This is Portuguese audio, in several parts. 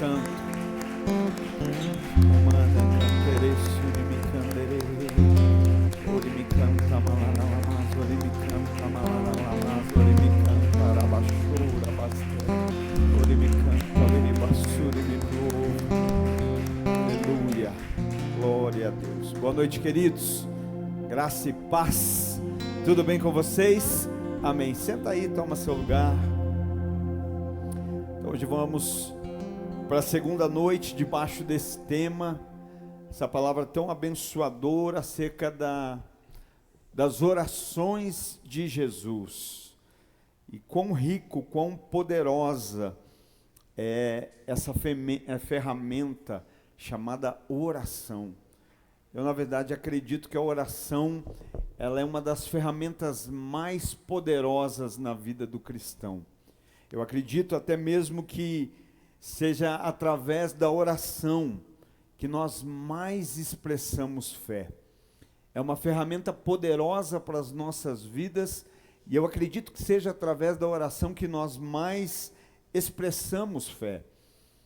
Santo. Humana cantere surimi candere. Orimi canta malalamas, orimi canta malalamas, orimi canta rabachura basta. Orimi canta orimi aleluia. Glória a Deus. Boa noite, queridos. Graça e paz. Tudo bem com vocês? Amém. Senta aí, toma seu lugar. Então, hoje vamos para a segunda noite debaixo desse tema, essa palavra tão abençoadora acerca das orações de Jesus. E quão rico, quão poderosa é essa ferramenta chamada oração. Eu, na verdade, acredito que a oração, ela é uma das ferramentas mais poderosas na vida do cristão. Eu acredito até mesmo que seja através da oração que nós mais expressamos fé. É uma ferramenta poderosa para as nossas vidas e eu acredito que seja através da oração que nós mais expressamos fé.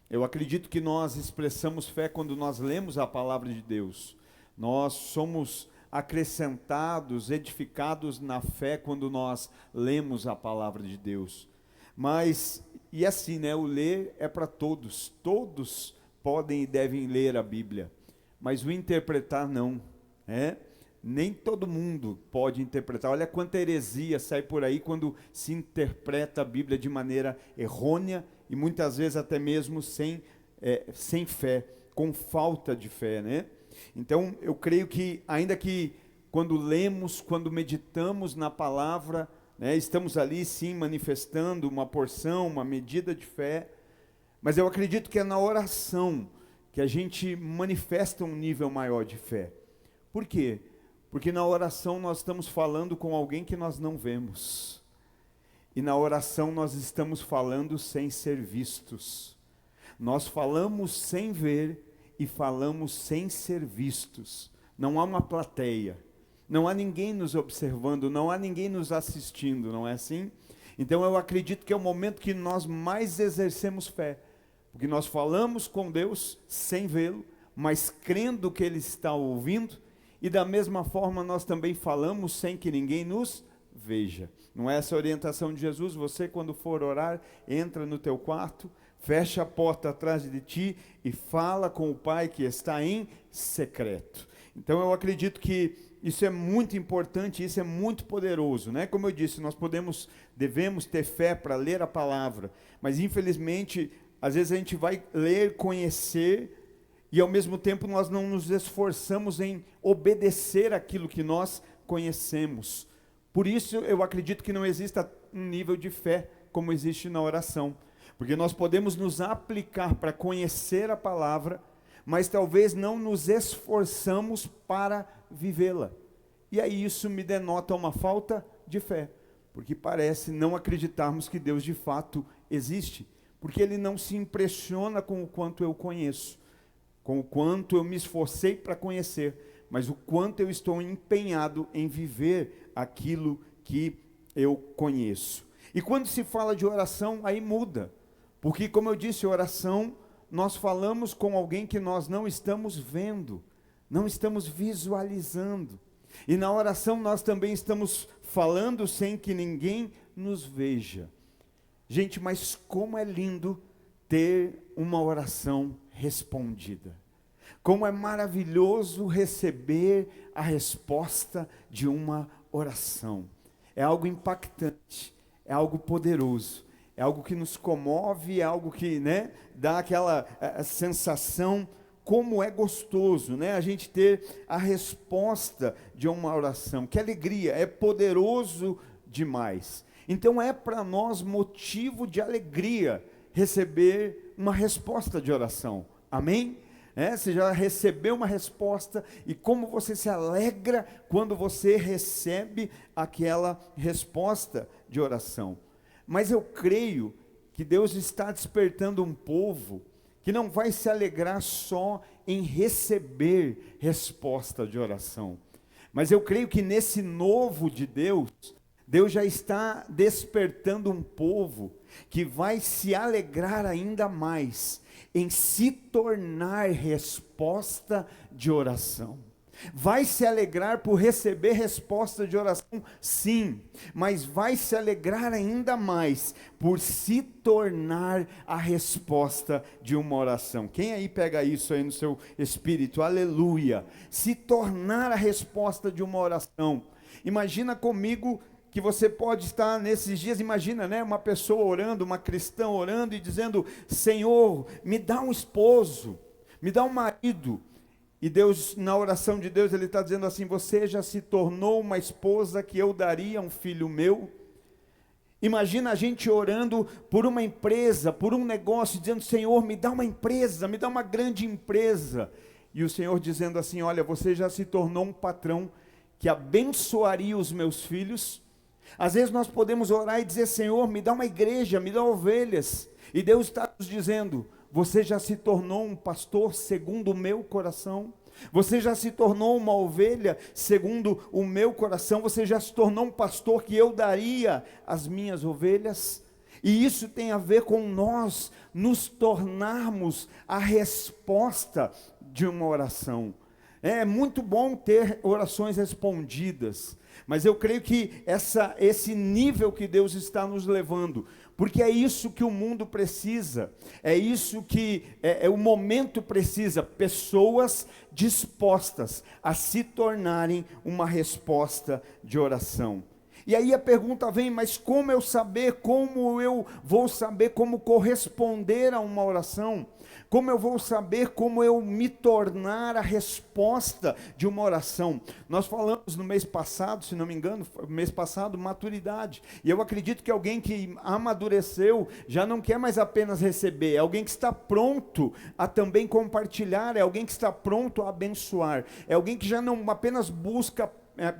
Eu acredito que nós expressamos fé quando nós lemos a palavra de Deus. Nós somos acrescentados, edificados na fé quando nós lemos a palavra de Deus. Mas, e assim, né, o ler é para todos. Todos podem e devem ler a Bíblia. Mas o interpretar não, né? Nem todo mundo pode interpretar. Olha quanta heresia sai por aí quando se interpreta a Bíblia de maneira errônea e muitas vezes até mesmo sem fé, com falta de fé, né? Então, eu creio que, ainda que quando lemos, quando meditamos na palavra, né, estamos ali sim manifestando uma porção, uma medida de fé, mas eu acredito que é na oração que a gente manifesta um nível maior de fé. Por quê? Porque na oração nós estamos falando com alguém que nós não vemos. E na oração nós estamos falando sem ser vistos. Nós falamos sem ver e falamos sem ser vistos. Não há uma plateia, não há ninguém nos observando, não há ninguém nos assistindo, não é assim? Então eu acredito que é o momento que nós mais exercemos fé, porque nós falamos com Deus sem vê-lo, mas crendo que Ele está ouvindo, e da mesma forma nós também falamos sem que ninguém nos veja. Não é essa a orientação de Jesus? Você, quando for orar, entra no teu quarto, fecha a porta atrás de ti e fala com o Pai que está em secreto. Então eu acredito que isso é muito importante, isso é muito poderoso, né? Como eu disse, nós devemos ter fé para ler a palavra, mas infelizmente, às vezes a gente vai ler, conhecer, e ao mesmo tempo nós não nos esforçamos em obedecer aquilo que nós conhecemos. Por isso eu acredito que não exista um nível de fé como existe na oração. Porque nós podemos nos aplicar para conhecer a palavra, mas talvez não nos esforçamos para vivê-la. E aí isso me denota uma falta de fé, porque parece não acreditarmos que Deus de fato existe, porque Ele não se impressiona com o quanto eu conheço, com o quanto eu me esforcei para conhecer, mas o quanto eu estou empenhado em viver aquilo que eu conheço. E quando se fala de oração, aí muda. Porque, como eu disse, oração, nós falamos com alguém que nós não estamos vendo, não estamos visualizando. E na oração nós também estamos falando sem que ninguém nos veja. Gente, mas como é lindo ter uma oração respondida. Como é maravilhoso receber a resposta de uma oração. É algo impactante, é algo poderoso. É algo que nos comove, é algo que, né, dá aquela sensação, como é gostoso, né, a gente ter a resposta de uma oração. Que alegria, é poderoso demais. Então é para nós motivo de alegria receber uma resposta de oração. Amém? Você já recebeu uma resposta e como você se alegra quando você recebe aquela resposta de oração. Mas eu creio que Deus está despertando um povo que não vai se alegrar só em receber resposta de oração. Mas eu creio que nesse novo de Deus, Deus já está despertando um povo que vai se alegrar ainda mais em se tornar resposta de oração. Vai se alegrar por receber resposta de oração, sim, mas vai se alegrar ainda mais por se tornar a resposta de uma oração. Quem aí pega isso aí no seu espírito? Aleluia! Se tornar a resposta de uma oração. Imagina comigo que você pode estar nesses dias, imagina, né, uma pessoa orando, uma cristã orando e dizendo: Senhor, me dá um esposo, me dá um marido. E Deus, na oração de Deus, Ele está dizendo assim: você já se tornou uma esposa que eu daria a um filho meu. Imagina a gente orando por uma empresa, por um negócio, dizendo: Senhor, me dá uma empresa, me dá uma grande empresa. E o Senhor dizendo assim: olha, você já se tornou um patrão que abençoaria os meus filhos. Às vezes nós podemos orar e dizer: Senhor, me dá uma igreja, me dá ovelhas. E Deus está nos dizendo: você já se tornou um pastor segundo o meu coração. Você já se tornou uma ovelha segundo o meu coração. Você já se tornou um pastor que eu daria às minhas ovelhas. E isso tem a ver com nós nos tornarmos a resposta de uma oração. É muito bom ter orações respondidas, mas eu creio que esse nível que Deus está nos levando, porque é isso que o mundo precisa, é isso que o momento precisa, pessoas dispostas a se tornarem uma resposta de oração. E aí a pergunta vem: mas como eu vou saber como corresponder a uma oração? Como eu vou saber como eu me tornar a resposta de uma oração? Nós falamos no mês passado, se não me engano, mês passado, maturidade. E eu acredito que alguém que amadureceu já não quer mais apenas receber, é alguém que está pronto a também compartilhar, é alguém que está pronto a abençoar, é alguém que já não apenas busca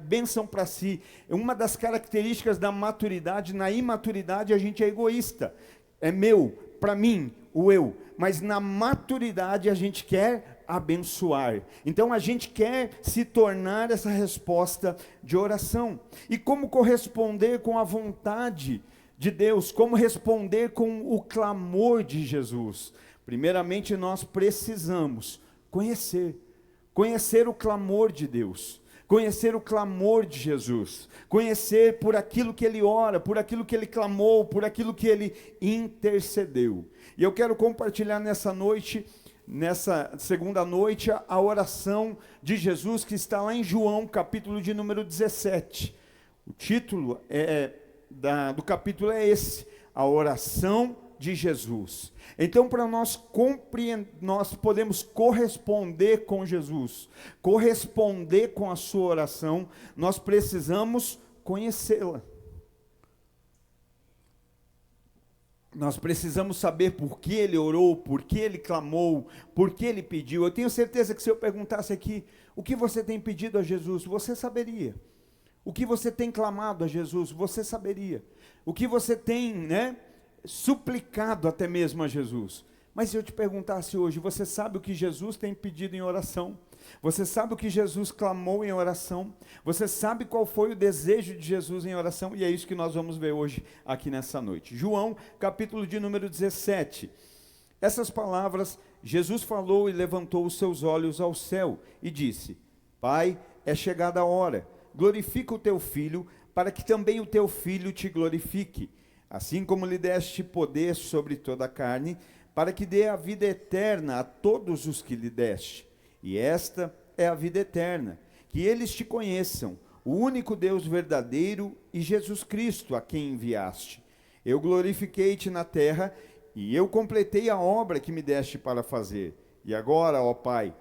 bênção para si. Uma das características da maturidade: na imaturidade a gente é egoísta, é meu, para mim, o eu. Mas na maturidade a gente quer abençoar. Então a gente quer se tornar essa resposta de oração. E como corresponder com a vontade de Deus? Como responder com o clamor de Jesus? Primeiramente nós precisamos conhecer o clamor de Deus. Conhecer o clamor de Jesus, conhecer por aquilo que ele ora, por aquilo que ele clamou, por aquilo que ele intercedeu. E eu quero compartilhar nessa noite, nessa segunda noite, a oração de Jesus que está lá em João, capítulo de número 17. O título do capítulo é esse: a oração de Jesus. Então, para nós compreender, nós podemos corresponder com Jesus, corresponder com a sua oração, nós precisamos conhecê-la. Nós precisamos saber por que ele orou, por que ele clamou, por que ele pediu. Eu tenho certeza que se eu perguntasse aqui: o que você tem pedido a Jesus? Você saberia. O que você tem clamado a Jesus? Você saberia. O que você tem, suplicado até mesmo a Jesus. Mas se eu te perguntasse hoje: você sabe o que Jesus tem pedido em oração? Você sabe o que Jesus clamou em oração? Você sabe qual foi o desejo de Jesus em oração? E é isso que nós vamos ver hoje aqui nessa noite. João, capítulo de número 17. Essas palavras Jesus falou e levantou os seus olhos ao céu e disse: Pai, é chegada a hora, glorifica o teu filho, para que também o teu filho te glorifique. Assim como lhe deste poder sobre toda a carne, para que dê a vida eterna a todos os que lhe deste. E esta é a vida eterna, que eles te conheçam, o único Deus verdadeiro e Jesus Cristo, a quem enviaste. Eu glorifiquei-te na terra, e eu completei a obra que me deste para fazer. E agora, ó Pai,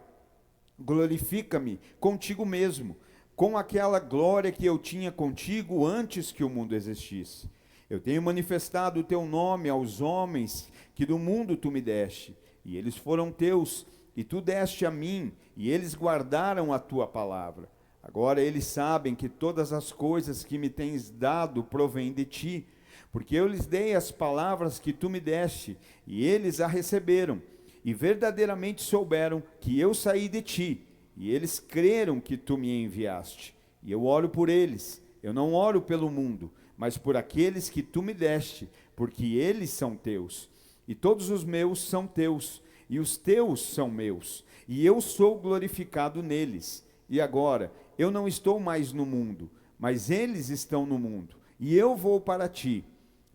glorifica-me contigo mesmo, com aquela glória que eu tinha contigo antes que o mundo existisse. Eu tenho manifestado o teu nome aos homens que do mundo tu me deste, e eles foram teus, e tu deste a mim, e eles guardaram a tua palavra. Agora eles sabem que todas as coisas que me tens dado provêm de ti, porque eu lhes dei as palavras que tu me deste, e eles a receberam, e verdadeiramente souberam que eu saí de ti, e eles creram que tu me enviaste. E eu oro por eles, eu não oro pelo mundo, mas por aqueles que tu me deste, porque eles são teus. E todos os meus são teus, e os teus são meus, e eu sou glorificado neles. E agora, eu não estou mais no mundo, mas eles estão no mundo, e eu vou para ti.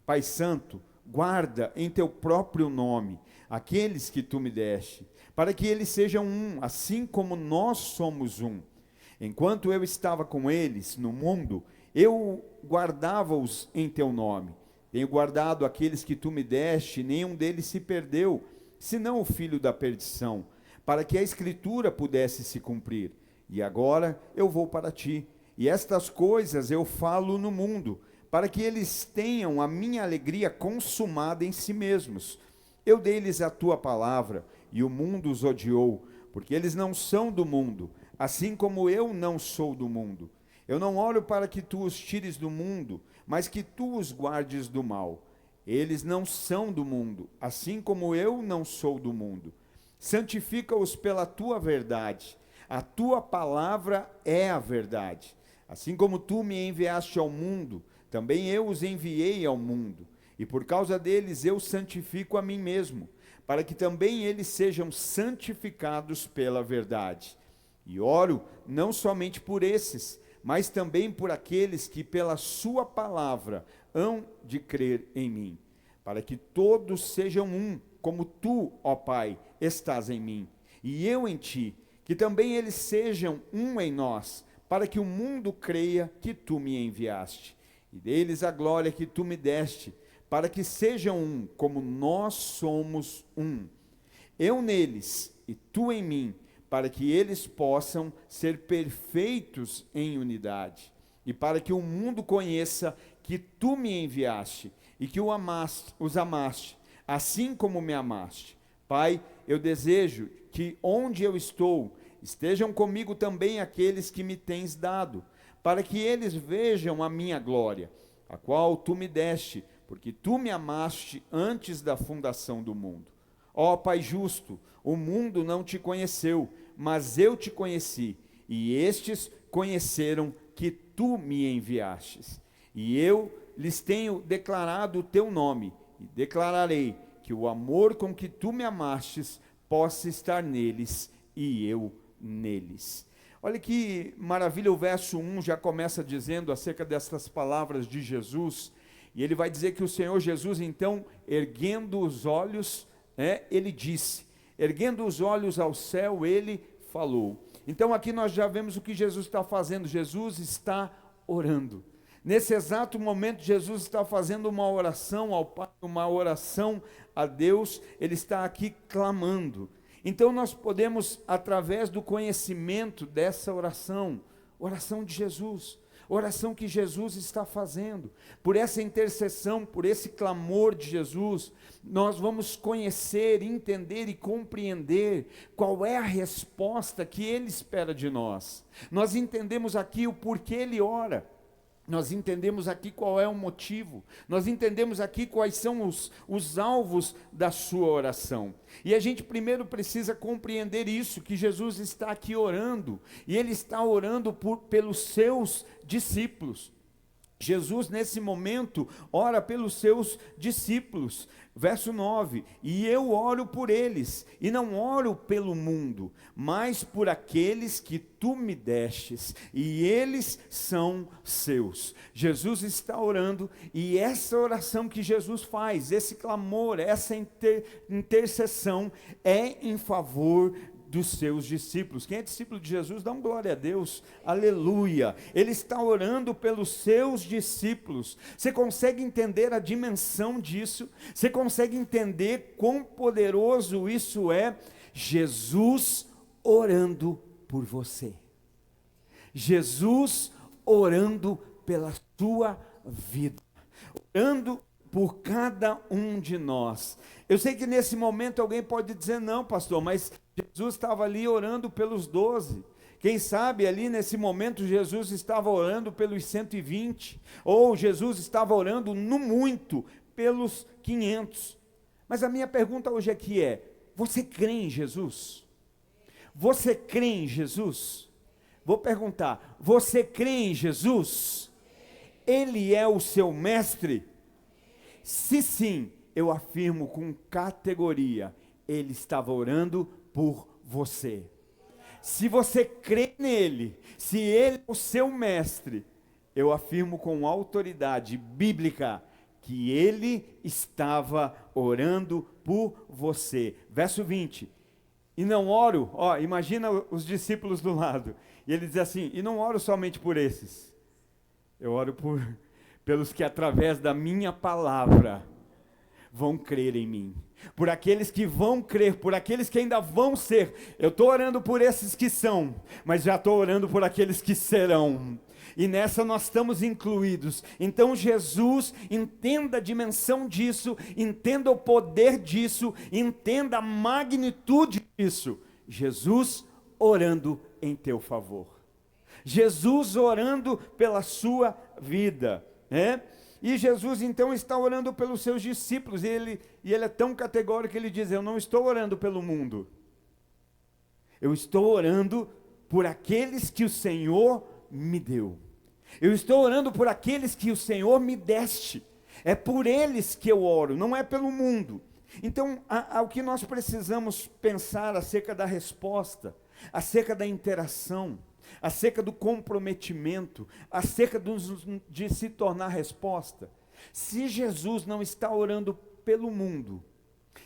Pai Santo, guarda em teu próprio nome aqueles que tu me deste, para que eles sejam um, assim como nós somos um. Enquanto eu estava com eles no mundo, eu guardava-os em teu nome. Tenho guardado aqueles que tu me deste, nenhum deles se perdeu, senão o filho da perdição, para que a Escritura pudesse se cumprir. E agora eu vou para ti, e estas coisas eu falo no mundo, para que eles tenham a minha alegria consumada em si mesmos. Eu dei-lhes a tua palavra, e o mundo os odiou, porque eles não são do mundo, assim como eu não sou do mundo. Eu não oro para que tu os tires do mundo, mas que tu os guardes do mal. Eles não são do mundo, assim como eu não sou do mundo. Santifica-os pela tua verdade. A tua palavra é a verdade. Assim como tu me enviaste ao mundo, também eu os enviei ao mundo. E por causa deles eu santifico a mim mesmo, para que também eles sejam santificados pela verdade. E oro não somente por esses, mas também por aqueles que pela sua palavra hão de crer em mim, para que todos sejam um, como tu, ó Pai, estás em mim, e eu em ti, que também eles sejam um em nós, para que o mundo creia que tu me enviaste. E deles a glória que tu me deste, para que sejam um, como nós somos um. Eu neles e tu em mim, para que eles possam ser perfeitos em unidade, e para que o mundo conheça que tu me enviaste, e que os amaste, assim como me amaste. Pai, eu desejo que onde eu estou, estejam comigo também aqueles que me tens dado, para que eles vejam a minha glória, a qual tu me deste, porque tu me amaste antes da fundação do mundo. Ó Pai justo, o mundo não te conheceu, mas eu te conheci, e estes conheceram que tu me enviastes. E eu lhes tenho declarado o teu nome, e declararei que o amor com que tu me amastes possa estar neles, e eu neles. Olha que maravilha, o verso 1 já começa dizendo acerca dessas palavras de Jesus, e ele vai dizer que o Senhor Jesus, então, erguendo os olhos, ele disse, erguendo os olhos ao céu, ele falou. Então aqui nós já vemos o que Jesus está fazendo, Jesus está orando. Nesse exato momento, Jesus está fazendo uma oração ao Pai, uma oração a Deus, ele está aqui clamando. Então nós podemos, através do conhecimento dessa oração, oração de Jesus, oração que Jesus está fazendo, por essa intercessão, por esse clamor de Jesus, nós vamos conhecer, entender e compreender qual é a resposta que Ele espera de nós. Nós entendemos aqui o porquê Ele ora. Nós entendemos aqui qual é o motivo, nós entendemos aqui quais são os alvos da sua oração. E a gente primeiro precisa compreender isso, que Jesus está aqui orando, e Ele está orando pelos seus discípulos. Jesus, nesse momento, ora pelos seus discípulos. Verso 9, e eu oro por eles, e não oro pelo mundo, mas por aqueles que tu me destes, e eles são seus. Jesus está orando, e essa oração que Jesus faz, esse clamor, essa intercessão, é em favor dos seus discípulos. Quem é discípulo de Jesus, dá um glória a Deus, aleluia. Ele está orando pelos seus discípulos. Você consegue entender a dimensão disso? Você consegue entender quão poderoso isso é? Jesus orando por você. Jesus orando pela sua vida, orando por cada um de nós. Eu sei que nesse momento alguém pode dizer, não pastor, mas Jesus estava ali orando pelos 12, quem sabe ali nesse momento Jesus estava orando pelos 120, ou Jesus estava orando no muito pelos 500, mas a minha pergunta hoje aqui é, você crê em Jesus? Você crê em Jesus? Vou perguntar, você crê em Jesus? Ele é o seu mestre? Se sim, eu afirmo com categoria, ele estava orando por você. Se você crê nele, se ele é o seu mestre, eu afirmo com autoridade bíblica que ele estava orando por você. Verso 20. E não oro, imagina os discípulos do lado. E ele diz assim: e não oro somente por esses. Eu oro pelos que através da minha palavra vão crer em mim. Por aqueles que vão crer, por aqueles que ainda vão ser. Eu estou orando por esses que são, mas já estou orando por aqueles que serão. E nessa nós estamos incluídos. Então Jesus, entenda a dimensão disso, entenda o poder disso, entenda a magnitude disso. Jesus orando em teu favor. Jesus orando pela sua vida, né? E Jesus então está orando pelos seus discípulos, e ele é tão categórico que ele diz: eu não estou orando pelo mundo, eu estou orando por aqueles que o Senhor me deu, eu estou orando por aqueles que o Senhor me deste, é por eles que eu oro, não é pelo mundo. Então, o que nós precisamos pensar acerca da resposta, acerca da interação, acerca do comprometimento, acerca de se tornar resposta. Se Jesus não está orando pelo mundo,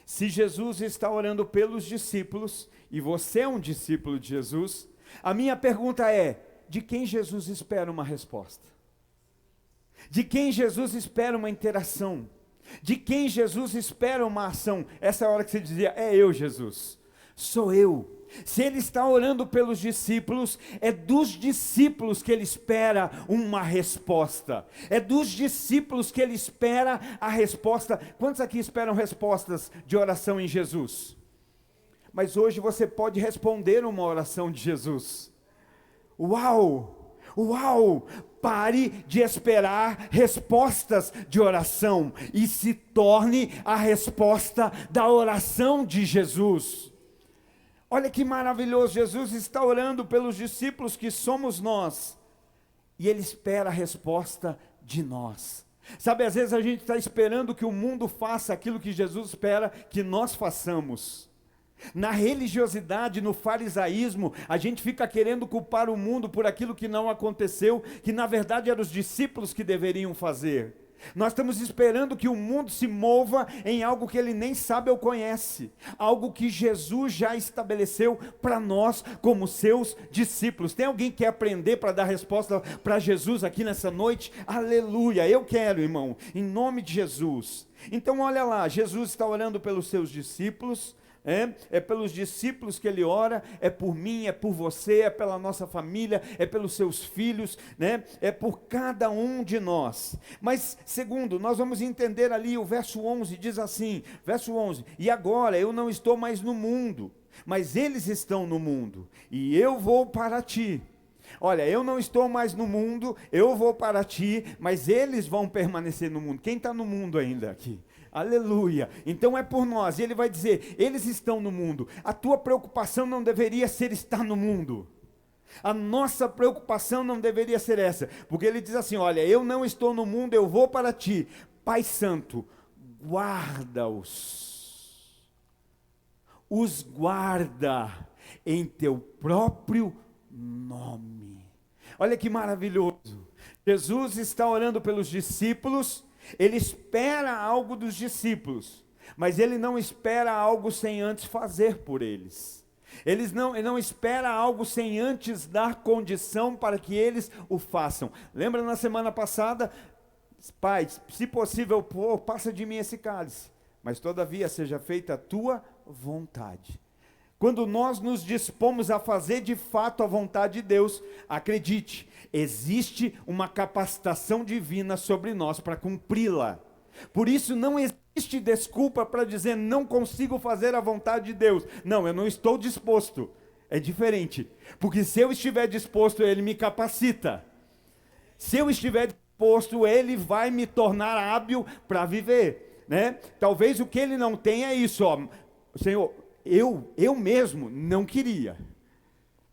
se Jesus está orando pelos discípulos, e você é um discípulo de Jesus, a minha pergunta é: de quem Jesus espera uma resposta? De quem Jesus espera uma interação? De quem Jesus espera uma ação? Essa é a hora que você dizia: é eu, Jesus, sou eu. Se ele está orando pelos discípulos, é dos discípulos que ele espera uma resposta. É dos discípulos que ele espera a resposta. Quantos aqui esperam respostas de oração em Jesus? Mas hoje você pode responder uma oração de Jesus. Uau! Uau! Pare de esperar respostas de oração e se torne a resposta da oração de Jesus. Olha que maravilhoso, Jesus está orando pelos discípulos que somos nós, e ele espera a resposta de nós. Sabe, às vezes a gente está esperando que o mundo faça aquilo que Jesus espera que nós façamos. Na religiosidade, no farisaísmo, a gente fica querendo culpar o mundo por aquilo que não aconteceu, que na verdade eram os discípulos que deveriam fazer. Nós estamos esperando que o mundo se mova em algo que ele nem sabe ou conhece, algo que Jesus já estabeleceu para nós como seus discípulos. Tem alguém que quer aprender para dar resposta para Jesus aqui nessa noite? Aleluia, eu quero, irmão, em nome de Jesus. Então olha lá, Jesus está orando pelos seus discípulos, é pelos discípulos que ele ora, é por mim, é por você, é pela nossa família, é pelos seus filhos, né? É por cada um de nós. Mas segundo, nós vamos entender ali o verso 11, diz assim, verso 11, e agora eu não estou mais no mundo, mas eles estão no mundo, e eu vou para ti. Olha, eu não estou mais no mundo, eu vou para ti, mas eles vão permanecer no mundo. Quem está no mundo ainda aqui? Aleluia, então é por nós, e ele vai dizer, eles estão no mundo, a tua preocupação não deveria ser estar no mundo, a nossa preocupação não deveria ser essa, porque ele diz assim, olha, eu não estou no mundo, eu vou para ti, Pai Santo, guarda-os, os guarda em teu próprio nome. Olha que maravilhoso, Jesus está orando pelos discípulos. Ele espera algo dos discípulos, mas ele não espera algo sem antes fazer por eles. Ele não espera algo sem antes dar condição para que eles o façam. Lembra na semana passada? Pai, se possível, passa de mim esse cálice, mas todavia seja feita a tua vontade. Quando nós nos dispomos a fazer de fato a vontade de Deus, acredite, existe uma capacitação divina sobre nós para cumpri-la. Por isso não existe desculpa para dizer não consigo fazer a vontade de Deus. Não, eu não estou disposto. É diferente, porque se eu estiver disposto, Ele me capacita. Se eu estiver disposto, Ele vai me tornar hábil para viver, né? Talvez o que Ele não tem é isso, Senhor, eu mesmo não queria,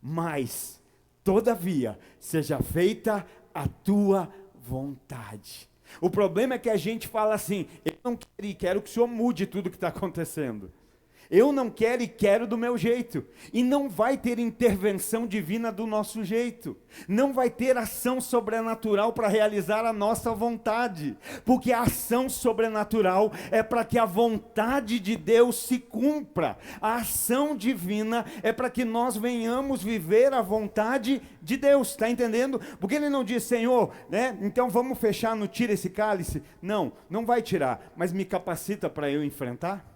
mas todavia seja feita a tua vontade. O problema é que a gente fala assim: eu não quero e quero que o Senhor mude tudo que está acontecendo. Eu não quero e quero do meu jeito. E não vai ter intervenção divina do nosso jeito. Não vai ter ação sobrenatural para realizar a nossa vontade. Porque a ação sobrenatural é para que a vontade de Deus se cumpra. A ação divina é para que nós venhamos viver a vontade de Deus. Está entendendo? Porque ele não diz: Senhor, né, então vamos fechar, não tira esse cálice. Não, não vai tirar, mas me capacita para eu enfrentar.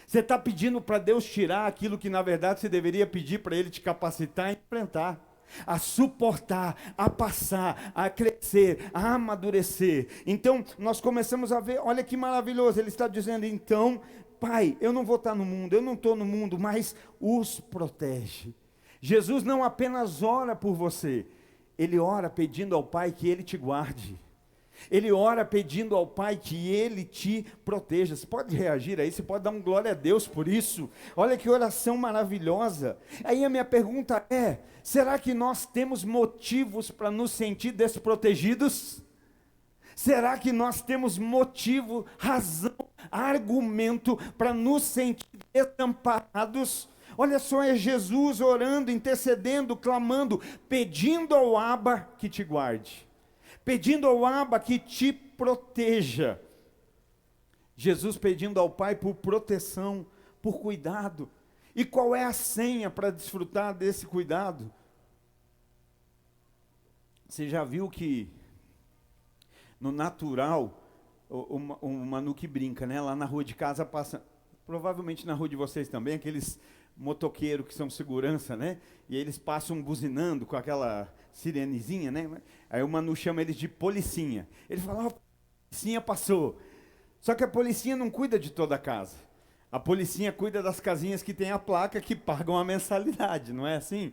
Você está pedindo para Deus tirar aquilo que na verdade você deveria pedir para Ele te capacitar a enfrentar, a suportar, a passar, a crescer, a amadurecer. Então nós começamos a ver, olha que maravilhoso, Ele está dizendo: então, Pai, eu não vou estar no mundo, eu não estou no mundo, mas os protege. Jesus não apenas ora por você, Ele ora pedindo ao Pai que Ele te guarde. Ele ora pedindo ao Pai que Ele te proteja. Você pode reagir aí, você pode dar um glória a Deus por isso. Olha que oração maravilhosa. Aí a minha pergunta é: será que nós temos motivos para nos sentir desprotegidos? Será que nós temos motivo, razão, argumento para nos sentir desamparados? Olha só, é Jesus orando, intercedendo, clamando, pedindo ao Abba que te guarde, pedindo ao Abba que te proteja. Jesus pedindo ao Pai por proteção, por cuidado. E qual é a senha para desfrutar desse cuidado? Você já viu que no natural, o Manu que brinca, né? Lá na rua de casa passa, provavelmente na rua de vocês também, aqueles motoqueiros que são segurança, né? E eles passam buzinando com aquela sirenezinha, né? Aí o Manu chama eles de policinha. Ele fala: a policinha passou. Só que a policinha não cuida de toda a casa. A policinha cuida das casinhas que tem a placa, que pagam a mensalidade, não é assim?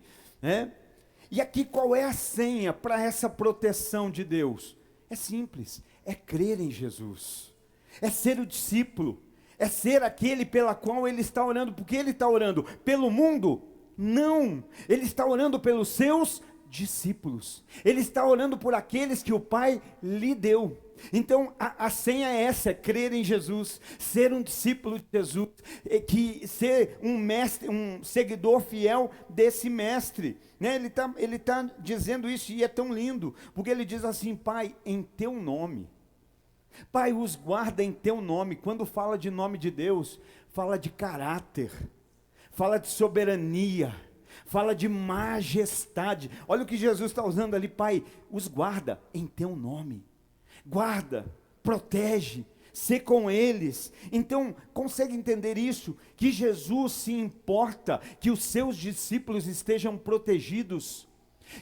E aqui qual é a senha para essa proteção de Deus? É simples, é crer em Jesus, é ser o discípulo, é ser aquele pela qual ele está orando. Porque ele está orando pelo mundo? Não, ele está orando pelos seus discípulos, ele está orando por aqueles que o Pai lhe deu. Então a senha é essa: é crer em Jesus, ser um discípulo de Jesus, ser um mestre, um seguidor fiel desse mestre, né? Ele tá dizendo isso, e é tão lindo, porque ele diz assim: Pai, em teu nome, Pai, os guarda em teu nome. Quando fala de nome de Deus, fala de caráter, fala de soberania, fala de majestade. Olha o que Jesus está usando ali: Pai, os guarda em teu nome. Guarda, protege, sê com eles. Então, consegue entender isso? Que Jesus se importa que os seus discípulos estejam protegidos.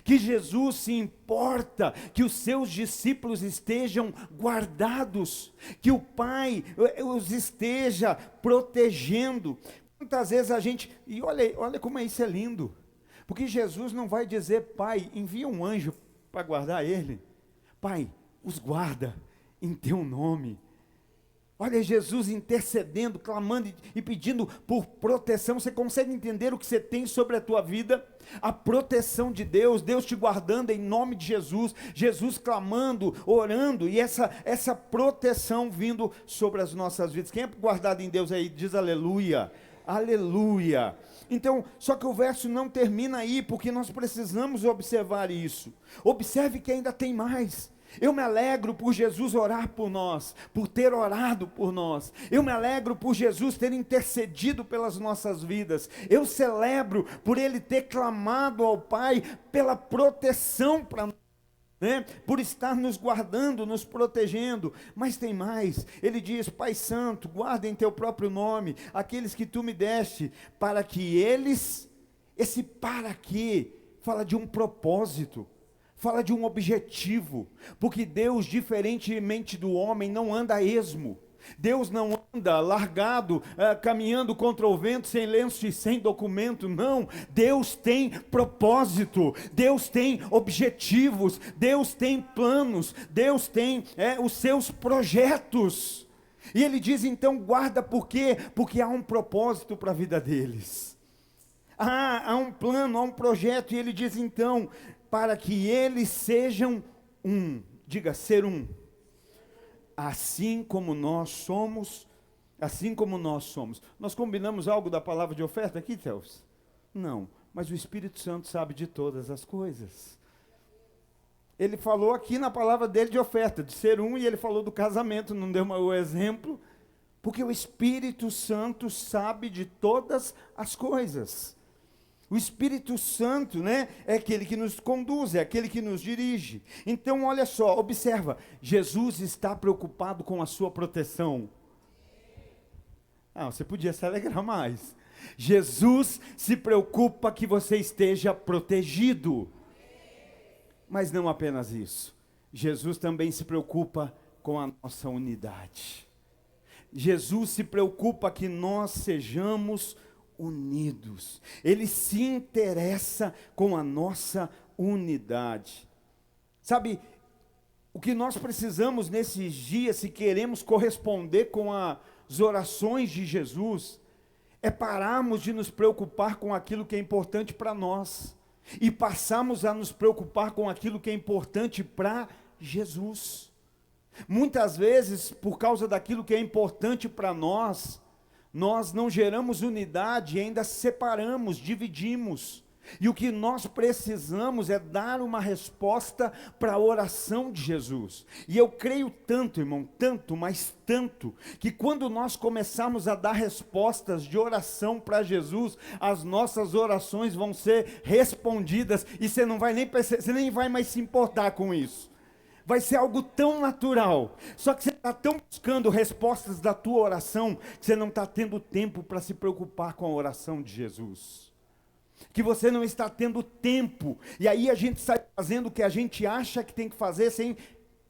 Que Jesus se importa que os seus discípulos estejam guardados. Que o Pai os esteja protegendo. Quantas vezes a gente... E olha como isso é lindo. Porque Jesus não vai dizer: Pai, envia um anjo para guardar ele. Pai, os guarda em teu nome. Olha Jesus intercedendo, clamando e pedindo por proteção. Você consegue entender o que você tem sobre a tua vida? A proteção de Deus, Deus te guardando em nome de Jesus, Jesus clamando, orando, e essa proteção vindo sobre as nossas vidas. Quem é guardado em Deus aí, diz aleluia, aleluia. Então, só que o verso não termina aí, porque nós precisamos observar isso. Observe que ainda tem mais. Eu me alegro por Jesus orar por nós, por ter orado por nós. Eu me alegro por Jesus ter intercedido pelas nossas vidas. Eu celebro por Ele ter clamado ao Pai pela proteção para nós, né? Por estar nos guardando, nos protegendo. Mas tem mais. Ele diz: Pai Santo, guarda em teu próprio nome aqueles que tu me deste, para que eles... Esse para quê fala de um propósito, fala de um objetivo, porque Deus, diferentemente do homem, não anda a esmo. Deus não anda largado, caminhando contra o vento, sem lenço e sem documento. Não, Deus tem propósito, Deus tem objetivos, Deus tem planos, Deus tem os seus projetos. E Ele diz então: guarda, por quê? Porque há um propósito para a vida deles. Há um plano, há um projeto. E Ele diz então: para que eles sejam um. Diga, ser um. Assim como nós somos, assim como nós somos. Nós combinamos algo da palavra de oferta aqui, Teus? Não, mas o Espírito Santo sabe de todas as coisas. Ele falou aqui na palavra dele de oferta, de ser um, e ele falou do casamento, não deu o exemplo, porque o Espírito Santo sabe de todas as coisas. O Espírito Santo, né, é aquele que nos conduz, é aquele que nos dirige. Então, olha só, observa, Jesus está preocupado com a sua proteção. Você podia se alegrar mais. Jesus se preocupa que você esteja protegido. Mas não apenas isso. Jesus também se preocupa com a nossa unidade. Jesus se preocupa que nós sejamos unidos. Ele se interessa com a nossa unidade. Sabe, o que nós precisamos nesses dias, se queremos corresponder com as orações de Jesus, é pararmos de nos preocupar com aquilo que é importante para nós e passarmos a nos preocupar com aquilo que é importante para Jesus. Muitas vezes, por causa daquilo que é importante para nós, nós não geramos unidade e ainda separamos, dividimos. E o que nós precisamos é dar uma resposta para a oração de Jesus. E eu creio tanto, irmão, tanto, mas tanto, que quando nós começarmos a dar respostas de oração para Jesus, as nossas orações vão ser respondidas e você não vai nem perceber, você nem vai mais se importar com isso. Vai ser algo tão natural, só que você está tão buscando respostas da tua oração, que você não está tendo tempo para se preocupar com a oração de Jesus. Que você não está tendo tempo, e aí a gente sai fazendo o que a gente acha que tem que fazer, sem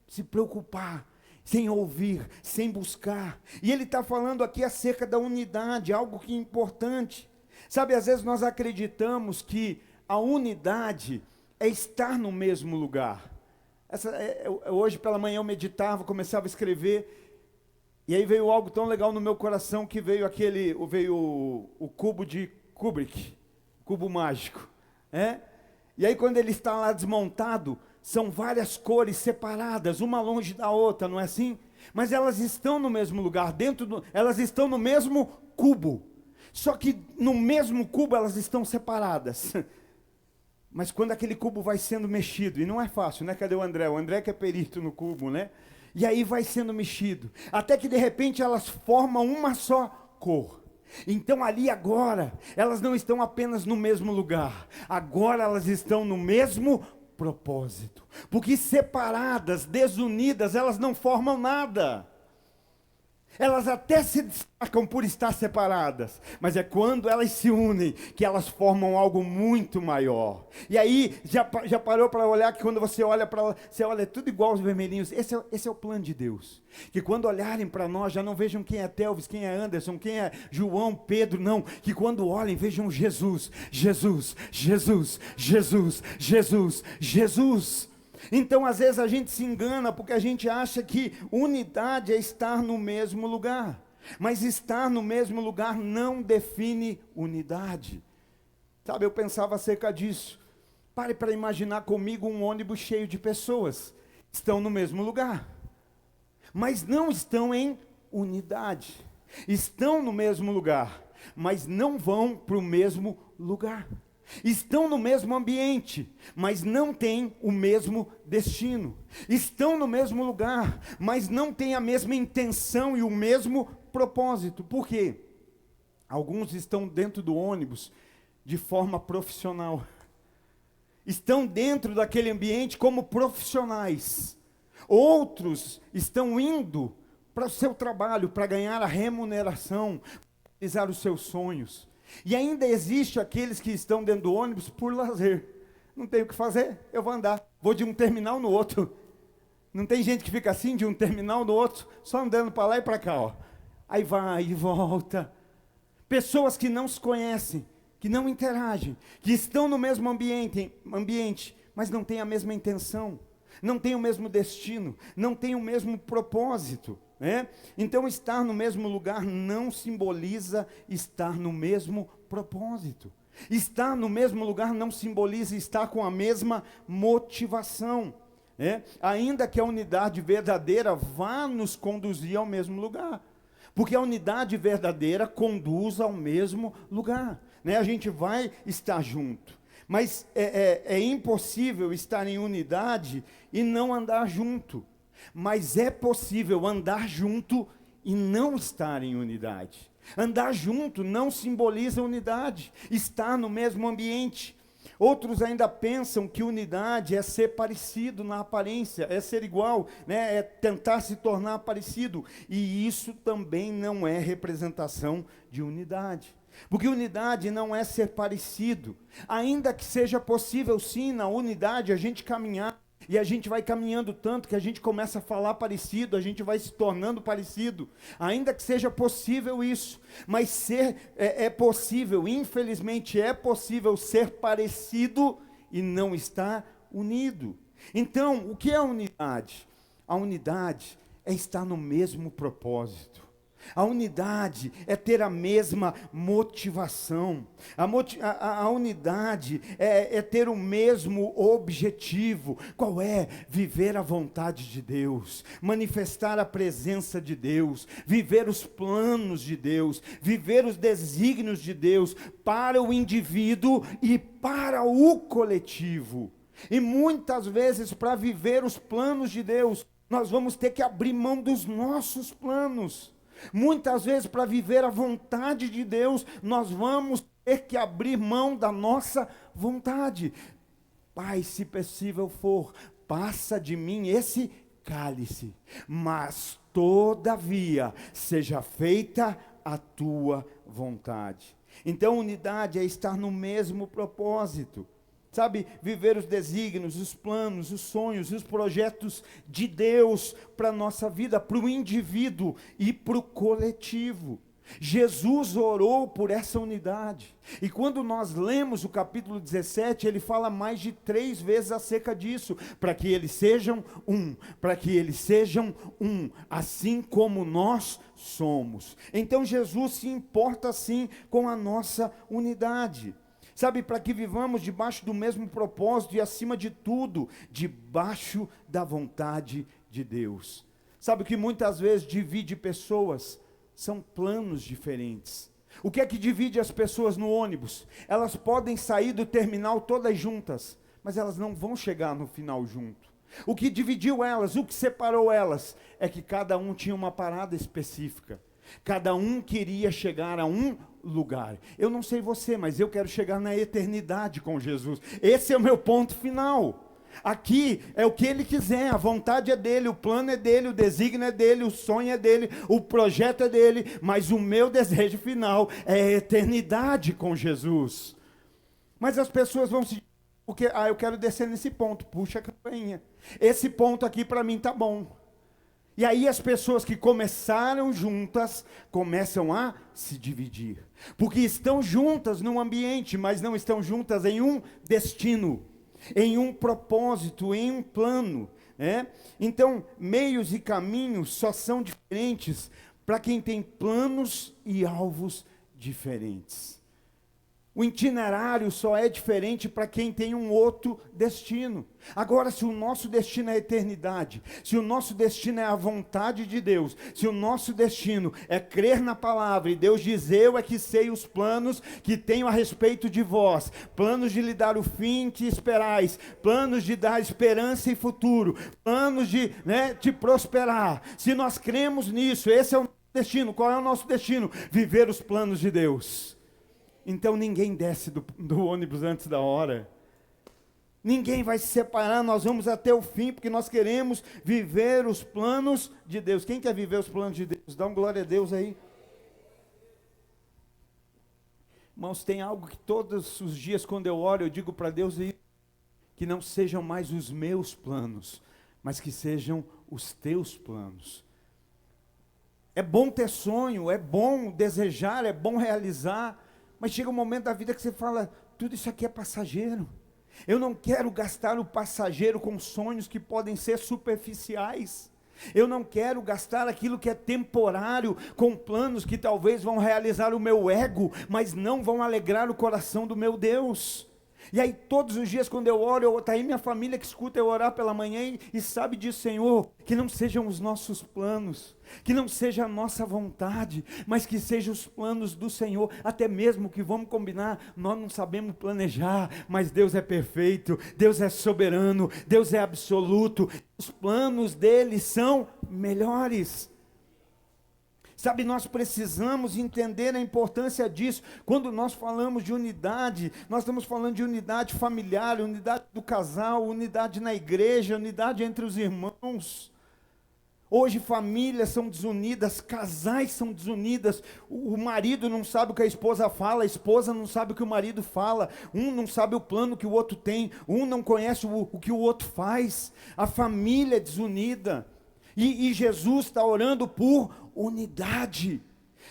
se preocupar, sem ouvir, sem buscar. E ele está falando aqui acerca da unidade, algo que é importante. Sabe, às vezes nós acreditamos que a unidade é estar no mesmo lugar. Hoje pela manhã eu meditava, começava a escrever, e aí veio algo tão legal no meu coração, que veio o cubo de Kubrick, cubo mágico, e aí quando ele está lá desmontado, são várias cores separadas, uma longe da outra, não é assim? Mas elas estão no mesmo lugar, elas estão no mesmo cubo, só que no mesmo cubo elas estão separadas. Mas quando aquele cubo vai sendo mexido, e não é fácil, né? Cadê o André? O André que é perito no cubo, né? E aí vai sendo mexido, até que de repente elas formam uma só cor. Então ali agora, elas não estão apenas no mesmo lugar, agora elas estão no mesmo propósito. Porque separadas, desunidas, elas não formam nada. Elas até se destacam por estar separadas, mas é quando elas se unem que elas formam algo muito maior. E aí, já parou para olhar que quando você olha para você olha tudo igual aos vermelhinhos? Esse é o plano de Deus. Que quando olharem para nós, já não vejam quem é Telvis, quem é Anderson, quem é João, Pedro, não. Que quando olhem, vejam Jesus, Jesus, Jesus, Jesus, Jesus, Jesus. Então, às vezes a gente se engana porque a gente acha que unidade é estar no mesmo lugar. Mas estar no mesmo lugar não define unidade. Sabe, eu pensava acerca disso. Pare para imaginar comigo um ônibus cheio de pessoas. Estão no mesmo lugar, mas não estão em unidade. Estão no mesmo lugar, mas não vão para o mesmo lugar. Estão no mesmo ambiente, mas não têm o mesmo destino. Estão no mesmo lugar, mas não têm a mesma intenção e o mesmo propósito. Por quê? Alguns estão dentro do ônibus de forma profissional. Estão dentro daquele ambiente como profissionais. Outros estão indo para o seu trabalho, para ganhar a remuneração, para realizar os seus sonhos. E ainda existe aqueles que estão dentro do ônibus por lazer. Não tem o que fazer, eu vou andar. Vou de um terminal no outro. Não tem gente que fica assim, de um terminal no outro, só andando para lá e para cá, ó. Aí vai e volta. Pessoas que não se conhecem, que não interagem, que estão no mesmo ambiente, mas não têm a mesma intenção, não têm o mesmo destino, não têm o mesmo propósito. Então estar no mesmo lugar não simboliza estar no mesmo propósito. Estar no mesmo lugar não simboliza estar com a mesma motivação. Ainda que a unidade verdadeira vá nos conduzir ao mesmo lugar. Porque a unidade verdadeira conduz ao mesmo lugar. A gente vai estar junto. Mas é impossível estar em unidade e não andar junto. Mas é possível andar junto e não estar em unidade. Andar junto não simboliza unidade, estar no mesmo ambiente. Outros ainda pensam que unidade é ser parecido na aparência, é ser igual, é tentar se tornar parecido. E isso também não é representação de unidade. Porque unidade não é ser parecido. Ainda que seja possível, sim, na unidade a gente caminhar. E a gente vai caminhando tanto que a gente começa a falar parecido, a gente vai se tornando parecido. Ainda que seja possível isso. Mas ser é possível, infelizmente é possível ser parecido e não estar unido. Então, o que é a unidade? A unidade é estar no mesmo propósito. A unidade é ter a mesma motivação. A unidade é ter o mesmo objetivo. Qual é? Viver a vontade de Deus, manifestar a presença de Deus, viver os planos de Deus, viver os desígnios de Deus para o indivíduo e para o coletivo. E muitas vezes, para viver os planos de Deus, nós vamos ter que abrir mão dos nossos planos. Muitas vezes, para viver a vontade de Deus, nós vamos ter que abrir mão da nossa vontade. Pai, se possível for, passa de mim esse cálice, mas todavia seja feita a tua vontade. Então, unidade é estar no mesmo propósito. Sabe, viver os desígnios, os planos, os sonhos, os projetos de Deus para a nossa vida, para o indivíduo e para o coletivo. Jesus orou por essa unidade. E quando nós lemos o capítulo 17, ele fala mais de 3 vezes acerca disso. Para que eles sejam um, para que eles sejam um, assim como nós somos. Então Jesus se importa sim com a nossa unidade. Sabe, para que vivamos debaixo do mesmo propósito e, acima de tudo, debaixo da vontade de Deus. Sabe o que muitas vezes divide pessoas? São planos diferentes. O que é que divide as pessoas no ônibus? Elas podem sair do terminal todas juntas, mas elas não vão chegar no final junto. O que dividiu elas, o que separou elas, é que cada um tinha uma parada específica. Cada um queria chegar a um lugar. Eu não sei você, mas eu quero chegar na eternidade com Jesus. Esse é o meu ponto final. Aqui é o que Ele quiser, a vontade é dEle, o plano é dEle, o desígnio é dEle, o sonho é dEle, o projeto é dEle, mas o meu desejo final é a eternidade com Jesus. Mas as pessoas vão se... Porque, eu quero descer nesse ponto, puxa a campainha. Esse ponto aqui para mim tá bom. E aí as pessoas que começaram juntas, começam a se dividir. Porque estão juntas num ambiente, mas não estão juntas em um destino, em um propósito, em um plano. Então, meios e caminhos só são diferentes para quem tem planos e alvos diferentes. O itinerário só é diferente para quem tem um outro destino. Agora, se o nosso destino é a eternidade, se o nosso destino é a vontade de Deus, se o nosso destino é crer na palavra, e Deus diz, eu é que sei os planos que tenho a respeito de vós, planos de lhe dar o fim que esperais, planos de dar esperança e futuro, planos de te prosperar. Se nós cremos nisso, esse é o nosso destino. Qual é o nosso destino? Viver os planos de Deus. Então ninguém desce do ônibus antes da hora. Ninguém vai se separar, nós vamos até o fim, porque nós queremos viver os planos de Deus. Quem quer viver os planos de Deus? Dá um glória a Deus aí. Irmãos, tem algo que todos os dias quando eu oro, eu digo para Deus, que não sejam mais os meus planos, mas que sejam os teus planos. É bom ter sonho, é bom desejar, é bom realizar, mas chega um momento da vida que você fala, tudo isso aqui é passageiro. Eu não quero gastar o passageiro com sonhos que podem ser superficiais. Eu não quero gastar aquilo que é temporário com planos que talvez vão realizar o meu ego, mas não vão alegrar o coração do meu Deus. E aí todos os dias quando eu oro, está aí minha família que escuta eu orar pela manhã e sabe disso, Senhor, que não sejam os nossos planos, que não seja a nossa vontade, mas que sejam os planos do Senhor, até mesmo que vamos combinar, nós não sabemos planejar, mas Deus é perfeito, Deus é soberano, Deus é absoluto, os planos dele são melhores. Sabe, nós precisamos entender a importância disso. Quando nós falamos de unidade, nós estamos falando de unidade familiar, unidade do casal, unidade na igreja, unidade entre os irmãos. Hoje famílias são desunidas, casais são desunidas, o marido não sabe o que a esposa fala, a esposa não sabe o que o marido fala, um não sabe o plano que o outro tem, um não conhece o que o outro faz, a família é desunida. E Jesus está orando por unidade,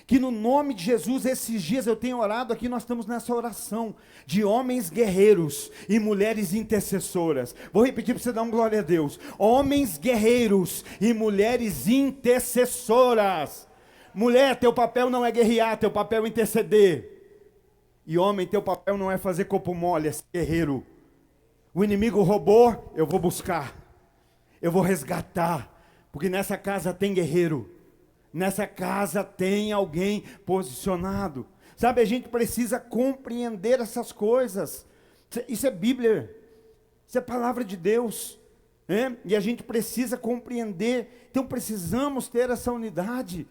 que no nome de Jesus, esses dias eu tenho orado aqui, nós estamos nessa oração, de homens guerreiros e mulheres intercessoras. Vou repetir para você dar um glória a Deus, homens guerreiros e mulheres intercessoras. Mulher, teu papel não é guerrear, teu papel é interceder. E homem, teu papel não é fazer corpo mole, é ser guerreiro. O inimigo roubou, eu vou buscar, eu vou resgatar. Porque nessa casa tem guerreiro, nessa casa tem alguém posicionado. Sabe, a gente precisa compreender essas coisas. Isso é Bíblia, isso é palavra de Deus, né? E a gente precisa compreender. Então precisamos ter essa unidade.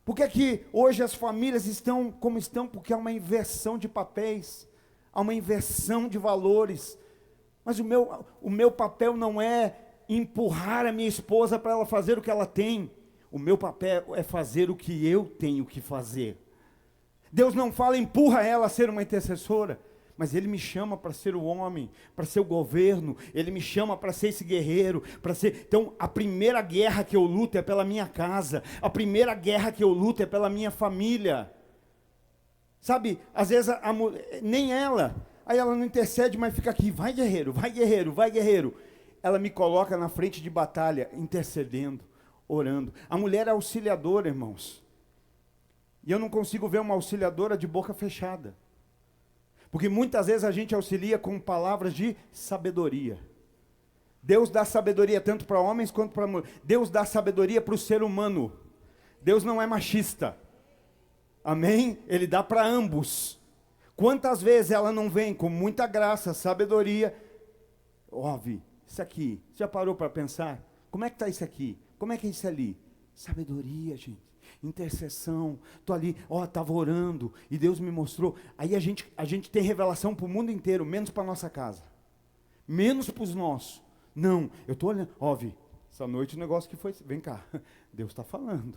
Por que é que hoje as famílias estão como estão? Porque há uma inversão de papéis, há uma inversão de valores. Mas o meu papel não é empurrar a minha esposa para ela fazer o que ela tem. O meu papel é fazer o que eu tenho que fazer. Deus não fala empurra ela a ser uma intercessora, mas Ele me chama para ser o homem, para ser o governo, Ele me chama para ser esse guerreiro, para ser. Então a primeira guerra que eu luto é pela minha casa, a primeira guerra que eu luto é pela minha família. Sabe, às vezes nem ela, aí ela não intercede, mas fica aqui, vai guerreiro, vai guerreiro, vai guerreiro. Ela me coloca na frente de batalha, intercedendo, orando. A mulher é auxiliadora, irmãos. E eu não consigo ver uma auxiliadora de boca fechada. Porque muitas vezes a gente auxilia com palavras de sabedoria. Deus dá sabedoria tanto para homens quanto para mulheres. Deus dá sabedoria para o ser humano. Deus não é machista. Amém? Ele dá para ambos. Quantas vezes ela não vem com muita graça, sabedoria. Ouve. Isso aqui, você já parou para pensar? Como é que está isso aqui? Como é que é isso ali? Sabedoria, gente, intercessão, estou ali, estava orando, e Deus me mostrou, aí a gente tem revelação para o mundo inteiro, menos para a nossa casa, menos para os nossos. Não, eu estou olhando, Vi, essa noite o negócio que foi, vem cá, Deus está falando,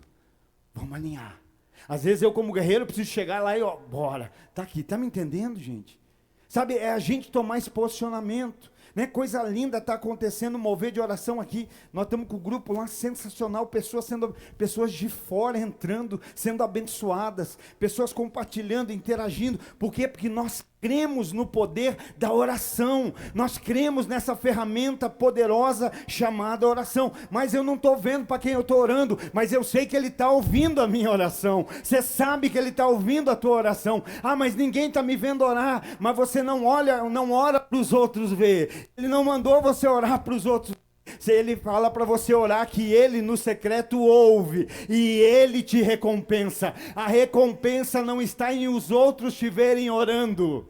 vamos alinhar. Às vezes eu como guerreiro preciso chegar lá e bora, está aqui, está me entendendo, gente? Sabe, é a gente tomar esse posicionamento. Né? Coisa linda está acontecendo, mover de oração aqui. Nós estamos com o grupo lá sensacional, pessoas de fora entrando, sendo abençoadas, pessoas compartilhando, interagindo. Por quê? Porque nós cremos no poder da oração, nós cremos nessa ferramenta poderosa chamada oração, mas eu não estou vendo para quem eu estou orando, mas eu sei que Ele está ouvindo a minha oração. Você sabe que Ele está ouvindo a tua oração. Mas ninguém está me vendo orar, mas você não ora para os outros ver. Ele não mandou você orar para os outros. Se Ele fala para você orar, que Ele no secreto ouve, e Ele te recompensa. A recompensa não está em os outros te verem orando.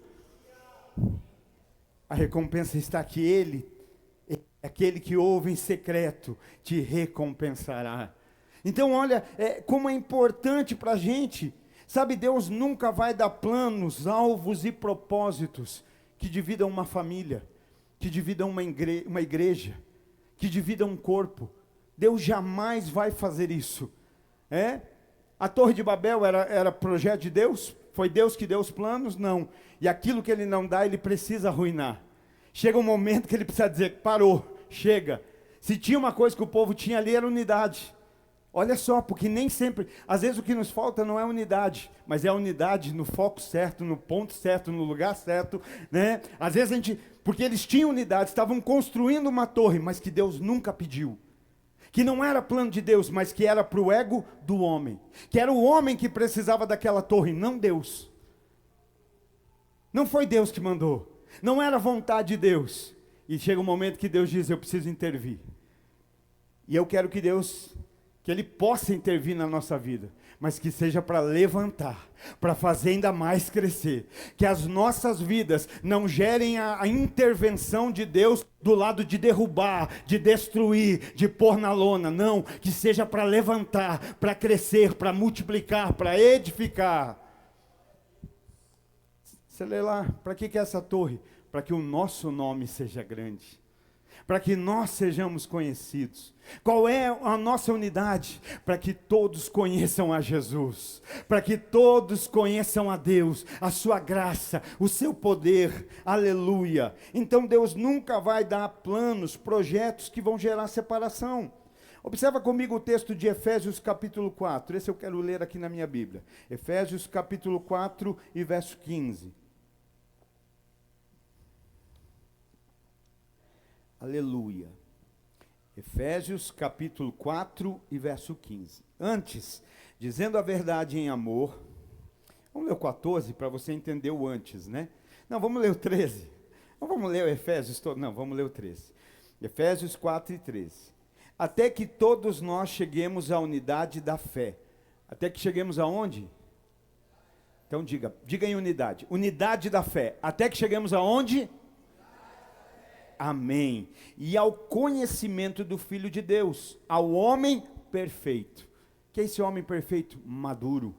A recompensa está que Ele, aquele que ouve em secreto, te recompensará. Então olha, como é importante para a gente. Sabe, Deus nunca vai dar planos, alvos e propósitos que dividam uma família, que dividam uma igreja, que divida um corpo. Deus jamais vai fazer isso. A Torre de Babel era projeto de Deus? Foi Deus que deu os planos? Não. E aquilo que Ele não dá, Ele precisa arruinar. Chega um momento que Ele precisa dizer, parou, chega. Se tinha uma coisa que o povo tinha ali, era unidade. Olha só, porque nem sempre, às vezes o que nos falta não é unidade, mas é a unidade no foco certo, no ponto certo, no lugar certo, né? Às vezes porque eles tinham unidade, estavam construindo uma torre, mas que Deus nunca pediu. Que não era plano de Deus, mas que era para o ego do homem. Que era o homem que precisava daquela torre, não Deus. Não foi Deus que mandou. não era vontade de Deus. E chega um momento que Deus diz, eu preciso intervir. E eu quero que Ele possa intervir na nossa vida, mas que seja para levantar, para fazer ainda mais crescer. Que as nossas vidas não gerem a intervenção de Deus do lado de derrubar, de destruir, de pôr na lona. Não, que seja para levantar, para crescer, para multiplicar, para edificar. Você lê lá, para que é essa torre? Para que o nosso nome seja grande, para que nós sejamos conhecidos. Qual é a nossa unidade? Para que todos conheçam a Jesus, para que todos conheçam a Deus, a sua graça, o seu poder, aleluia. Então Deus nunca vai dar planos, projetos que vão gerar separação. Observa comigo o texto de Efésios capítulo 4, esse eu quero ler aqui na minha Bíblia. Efésios capítulo 4 e verso 15. Aleluia. Efésios capítulo 4 e verso 15. Antes, dizendo a verdade em amor, vamos ler o 14 para você entender o antes, né? Não, vamos ler o 13. Não vamos ler o Efésios todo, não, vamos ler o 13. Efésios 4 e 13. Até que todos nós cheguemos à unidade da fé. Até que cheguemos aonde? Então diga em unidade. Unidade da fé. Até que cheguemos aonde? Amém. E ao conhecimento do Filho de Deus, ao homem perfeito. Que é esse homem perfeito? Maduro.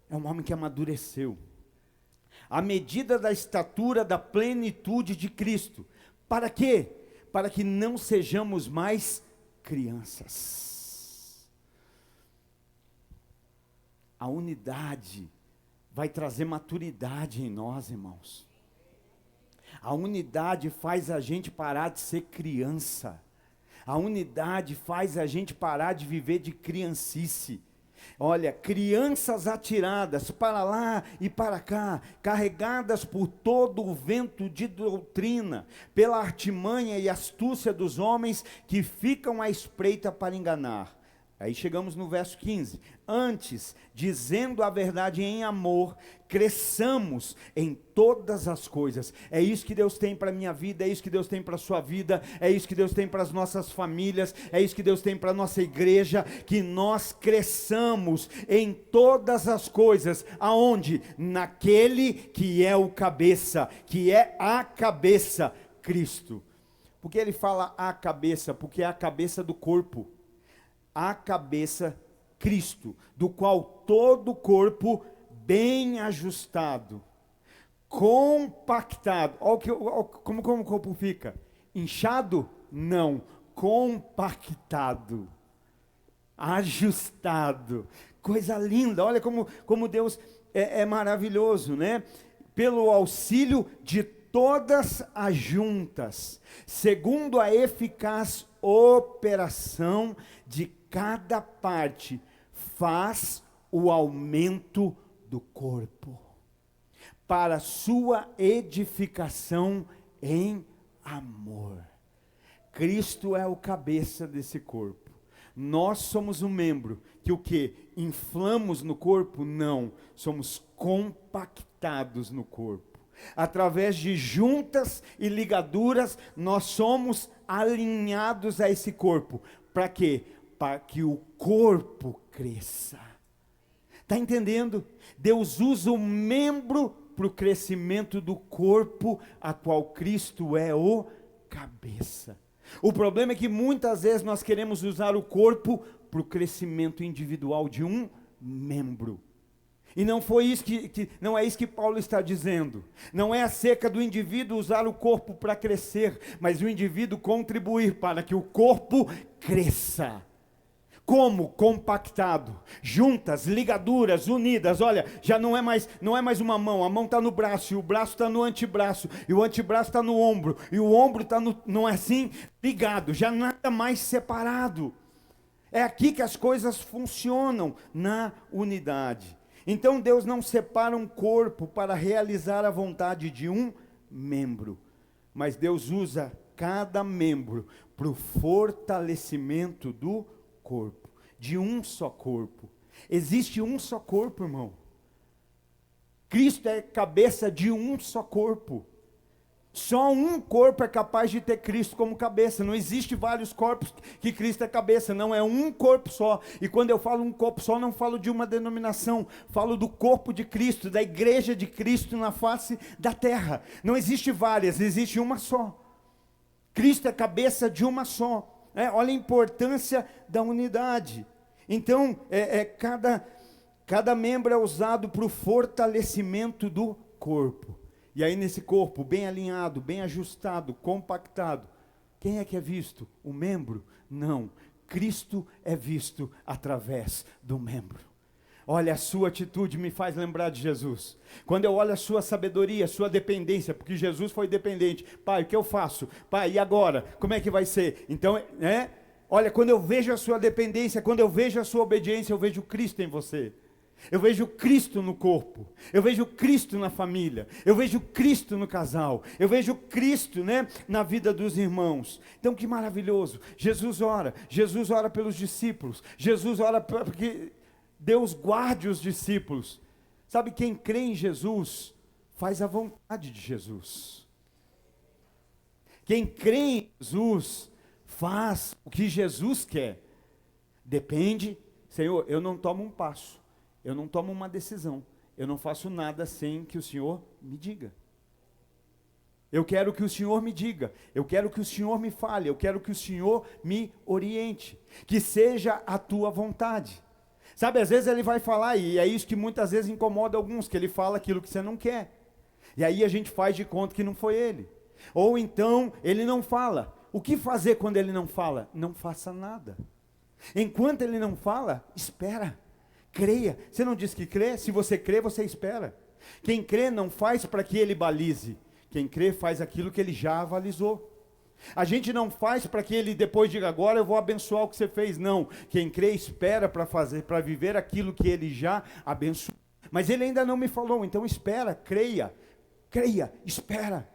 É um homem que amadureceu. À medida da estatura da plenitude de Cristo. Para quê? Para que não sejamos mais crianças. A unidade vai trazer maturidade em nós, irmãos. A unidade faz a gente parar de ser criança. A unidade faz a gente parar de viver de criancice. Olha, crianças atiradas para lá e para cá, carregadas por todo o vento de doutrina, pela artimanha e astúcia dos homens que ficam à espreita para enganar. Aí chegamos no verso 15. Antes, dizendo a verdade em amor, cresçamos em todas as coisas. É isso que Deus tem para a minha vida, é isso que Deus tem para a sua vida, é isso que Deus tem para as nossas famílias, é isso que Deus tem para a nossa igreja, que nós cresçamos em todas as coisas. Aonde? Naquele que é o cabeça, que é a cabeça, Cristo. Por que ele fala a cabeça? Porque é a cabeça do corpo. A cabeça, Cristo, do qual todo o corpo bem ajustado, compactado. Olha como o corpo fica. Inchado? Não. Compactado. Ajustado. Coisa linda. Olha como Deus é maravilhoso, né? Pelo auxílio de todas as juntas, segundo a eficaz operação de cada parte, faz o aumento do corpo, para sua edificação em amor. Cristo é o cabeça desse corpo. Nós somos um membro que o que? Inflamos no corpo? Não, somos compactados no corpo. Através de juntas e ligaduras, nós somos alinhados a esse corpo. Para quê? Para que o corpo cresça. Está entendendo? Deus usa o membro para o crescimento do corpo, a qual Cristo é o cabeça. O problema é que muitas vezes nós queremos usar o corpo para o crescimento individual de um membro. E não foi isso não é isso que Paulo está dizendo. Não é acerca do indivíduo usar o corpo para crescer, mas o indivíduo contribuir para que o corpo cresça. Como? Compactado, juntas, ligaduras, unidas. Olha, já não é mais uma mão, a mão está no braço, e o braço está no antebraço, e o antebraço está no ombro, e o ombro está não é assim? Ligado, já nada mais separado. É aqui que as coisas funcionam, na unidade. Então Deus não separa um corpo para realizar a vontade de um membro, mas Deus usa cada membro para o fortalecimento do corpo, de um só corpo. Existe um só corpo, irmão. Cristo é cabeça de um só corpo. Só um corpo é capaz de ter Cristo como cabeça. Não existe vários corpos que Cristo é cabeça. Não, é um corpo só. E quando eu falo um corpo só, não falo de uma denominação. Falo do corpo de Cristo, da igreja de Cristo na face da terra. Não existe várias, existe uma só. Cristo é cabeça de uma só. Olha a importância da unidade. Então, cada membro é usado para o fortalecimento do corpo. E aí nesse corpo, bem alinhado, bem ajustado, compactado, quem é que é visto? O membro? Não, Cristo é visto através do membro. Olha, a sua atitude me faz lembrar de Jesus. Quando eu olho a sua sabedoria, a sua dependência, porque Jesus foi dependente. Pai, o que eu faço? Pai, e agora? Como é que vai ser? Então, olha, quando eu vejo a sua dependência, quando eu vejo a sua obediência, eu vejo Cristo em você. Eu vejo Cristo no corpo, eu vejo Cristo na família, eu vejo Cristo no casal, eu vejo Cristo, na vida dos irmãos. Então que maravilhoso, Jesus ora pelos discípulos, Jesus ora para que Deus guarde os discípulos. Sabe, quem crê em Jesus, faz a vontade de Jesus. Quem crê em Jesus, faz o que Jesus quer. Depende, Senhor, eu não tomo um passo. Eu não tomo uma decisão, eu não faço nada sem que o Senhor me diga. Eu quero que o Senhor me diga, eu quero que o Senhor me fale, eu quero que o Senhor me oriente, que seja a tua vontade. Sabe, às vezes ele vai falar, e é isso que muitas vezes incomoda alguns, que ele fala aquilo que você não quer. E aí a gente faz de conta que não foi ele. Ou então, ele não fala. O que fazer quando ele não fala? Não faça nada. Enquanto ele não fala, espera. Creia. Você não diz que crê? Se você crê, você espera. Quem crê não faz para que ele balize. Quem crê faz aquilo que ele já avalizou. A gente não faz para que ele depois diga, agora eu vou abençoar o que você fez. Não. Quem crê espera para viver aquilo que ele já abençoou. Mas ele ainda não me falou, então espera, creia, espera.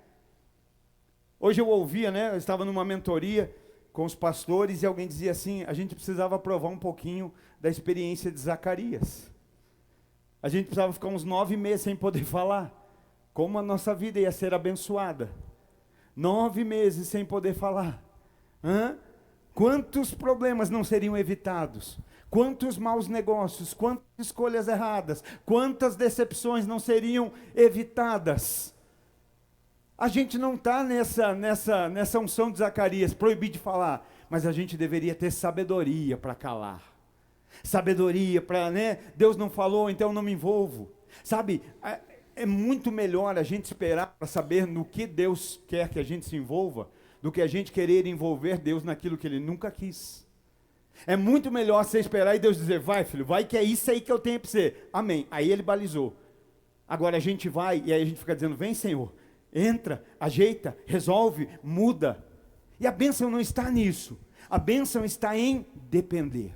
Hoje eu ouvia, eu estava numa mentoria com os pastores e alguém dizia assim, a gente precisava provar um pouquinho da experiência de Zacarias. A gente precisava ficar uns 9 meses sem poder falar, como a nossa vida ia ser abençoada. 9 meses sem poder falar. Quantos problemas não seriam evitados? Quantos maus negócios, quantas escolhas erradas, quantas decepções não seriam evitadas? A gente não está nessa unção de Zacarias, proibir de falar, mas a gente deveria ter sabedoria para calar. Sabedoria para, Deus não falou, então eu não me envolvo. Sabe, é muito melhor a gente esperar para saber no que Deus quer que a gente se envolva, do que a gente querer envolver Deus naquilo que Ele nunca quis. É muito melhor você esperar e Deus dizer, vai filho, vai que é isso aí que eu tenho para você. Amém. Aí Ele balizou. Agora a gente vai e aí a gente fica dizendo, vem Senhor, entra, ajeita, resolve, muda. E a bênção não está nisso. A bênção está em depender.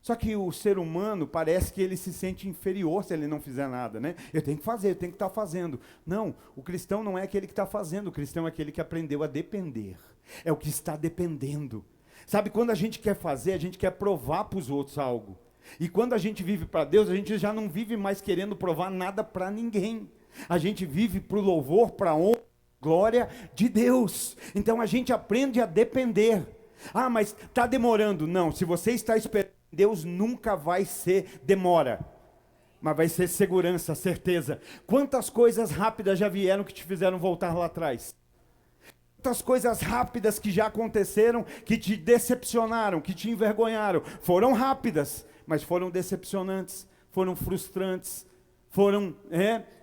Só que o ser humano parece que ele se sente inferior se ele não fizer nada, Eu tenho que fazer, eu tenho que estar fazendo. Não, o cristão não é aquele que está fazendo, o cristão é aquele que aprendeu a depender. É o que está dependendo. Sabe, quando a gente quer fazer, a gente quer provar para os outros algo. E quando a gente vive para Deus, a gente já não vive mais querendo provar nada para ninguém. A gente vive para o louvor, para a honra, glória de Deus. Então a gente aprende a depender. Ah, mas está demorando. Não, se você está esperando, Deus nunca vai ser demora, mas vai ser segurança, certeza. Quantas coisas rápidas já vieram que te fizeram voltar lá atrás? Quantas coisas rápidas que já aconteceram, que te decepcionaram, que te envergonharam, foram rápidas, mas foram decepcionantes, foram frustrantes, foram,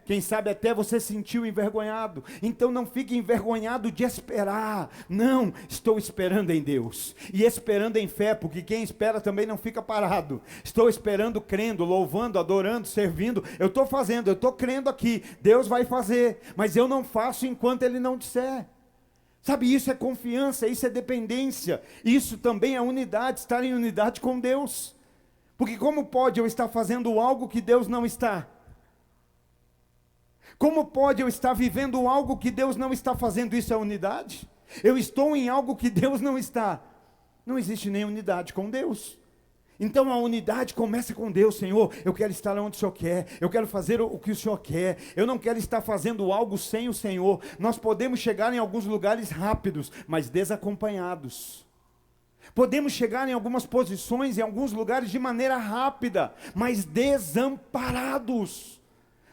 quem sabe até você sentiu envergonhado. Então não fique envergonhado de esperar. Não, estou esperando em Deus. E esperando em fé, porque quem espera também não fica parado. Estou esperando, crendo, louvando, adorando, servindo. Eu estou fazendo, eu estou crendo aqui. Deus vai fazer, mas eu não faço enquanto Ele não disser. Sabe, isso é confiança, isso é dependência. Isso também é unidade, estar em unidade com Deus. Porque como pode eu estar fazendo algo que Deus não está? Como pode eu estar vivendo algo que Deus não está fazendo? Isso é unidade? Eu estou em algo que Deus não está. Não existe nem unidade com Deus. Então a unidade começa com Deus. Senhor, eu quero estar onde o Senhor quer, eu quero fazer o que o Senhor quer, eu não quero estar fazendo algo sem o Senhor. Nós podemos chegar em alguns lugares rápidos, mas desacompanhados. Podemos chegar em algumas posições, em alguns lugares de maneira rápida, mas desamparados.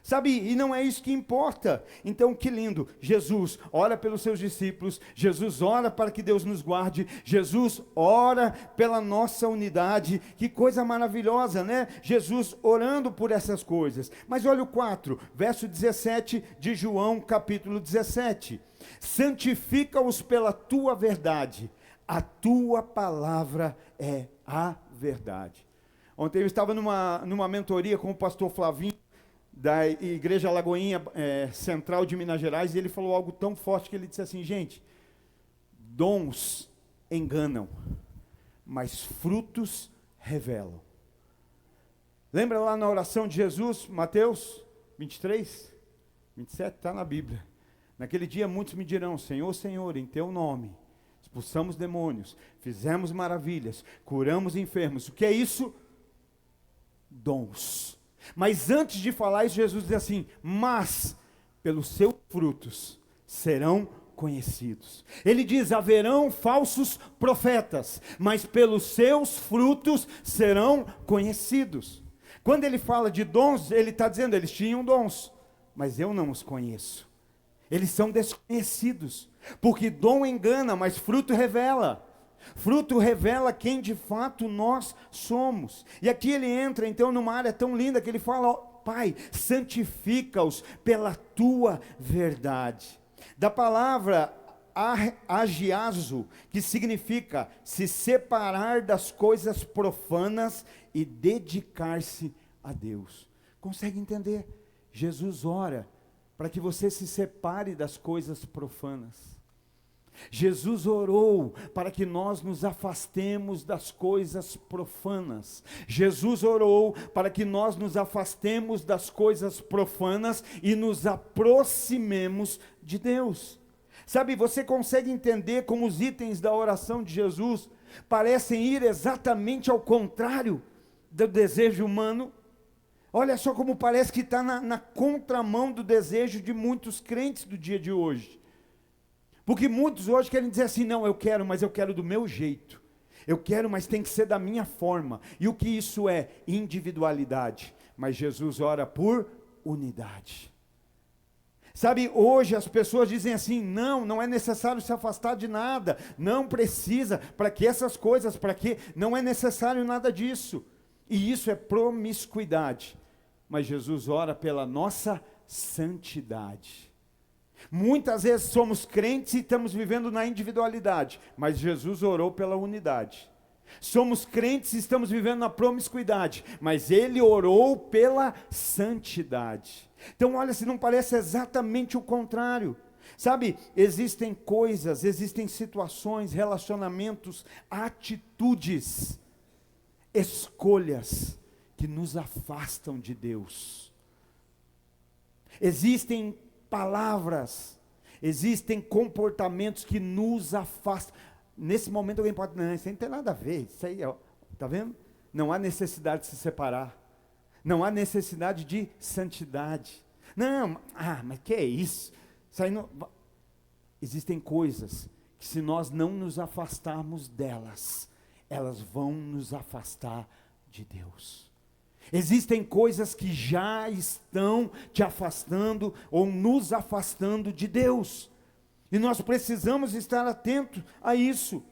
Sabe, e não é isso que importa. Então, que lindo, Jesus ora pelos seus discípulos, Jesus ora para que Deus nos guarde, Jesus ora pela nossa unidade. Que coisa maravilhosa, né? Jesus orando por essas coisas. Mas olha o 4, verso 17 de João, capítulo 17. Santifica-os pela tua verdade, a tua palavra é a verdade. Ontem eu estava numa mentoria com o pastor Flavinho, da Igreja Lagoinha Central de Minas Gerais, e ele falou algo tão forte que ele disse assim: gente, dons enganam, mas frutos revelam. Lembra lá na oração de Jesus, Mateus 23, 27, está na Bíblia. Naquele dia muitos me dirão: Senhor, Senhor, em teu nome expulsamos demônios, fizemos maravilhas, curamos enfermos. O que é isso? Dons. Mas antes de falar isso, Jesus diz assim: mas pelos seus frutos serão conhecidos. Ele diz: haverão falsos profetas, mas pelos seus frutos serão conhecidos. Quando ele fala de dons, ele está dizendo: eles tinham dons, mas eu não os conheço. Eles são desconhecidos, porque dom engana, mas fruto revela. Fruto revela quem de fato nós somos. E aqui ele entra então numa área tão linda que ele fala: ó, Pai, santifica-os pela tua verdade. Da palavra agiazo, que significa se separar das coisas profanas e dedicar-se a Deus. Consegue entender? Jesus ora para que você se separe das coisas profanas. Jesus orou para que nós nos afastemos das coisas profanas. Jesus orou para que nós nos afastemos das coisas profanas e nos aproximemos de Deus. Sabe, você consegue entender como os itens da oração de Jesus parecem ir exatamente ao contrário do desejo humano? Olha só como parece que está na contramão do desejo de muitos crentes do dia de hoje. Porque muitos hoje querem dizer assim: não, eu quero, mas eu quero do meu jeito. Eu quero, mas tem que ser da minha forma. E o que isso é? Individualidade. Mas Jesus ora por unidade. Sabe, hoje as pessoas dizem assim: não é necessário se afastar de nada. Não precisa, para que essas coisas, para que? Não é necessário nada disso. E isso é promiscuidade. Mas Jesus ora pela nossa santidade. Muitas vezes somos crentes e estamos vivendo na individualidade, mas Jesus orou pela unidade. Somos crentes e estamos vivendo na promiscuidade, mas Ele orou pela santidade. Então olha, se não parece exatamente o contrário. Sabe, existem coisas, existem situações, relacionamentos, atitudes, escolhas que nos afastam de Deus. Existem palavras, existem comportamentos que nos afastam. Nesse momento alguém pode: não, isso aí não tem nada a ver, isso aí, está vendo? Não há necessidade de se separar, não há necessidade de santidade. Não, mas que é isso? Isso aí não... Existem coisas que, se nós não nos afastarmos delas, elas vão nos afastar de Deus. Existem coisas que já estão te afastando ou nos afastando de Deus. E nós precisamos estar atentos a isso.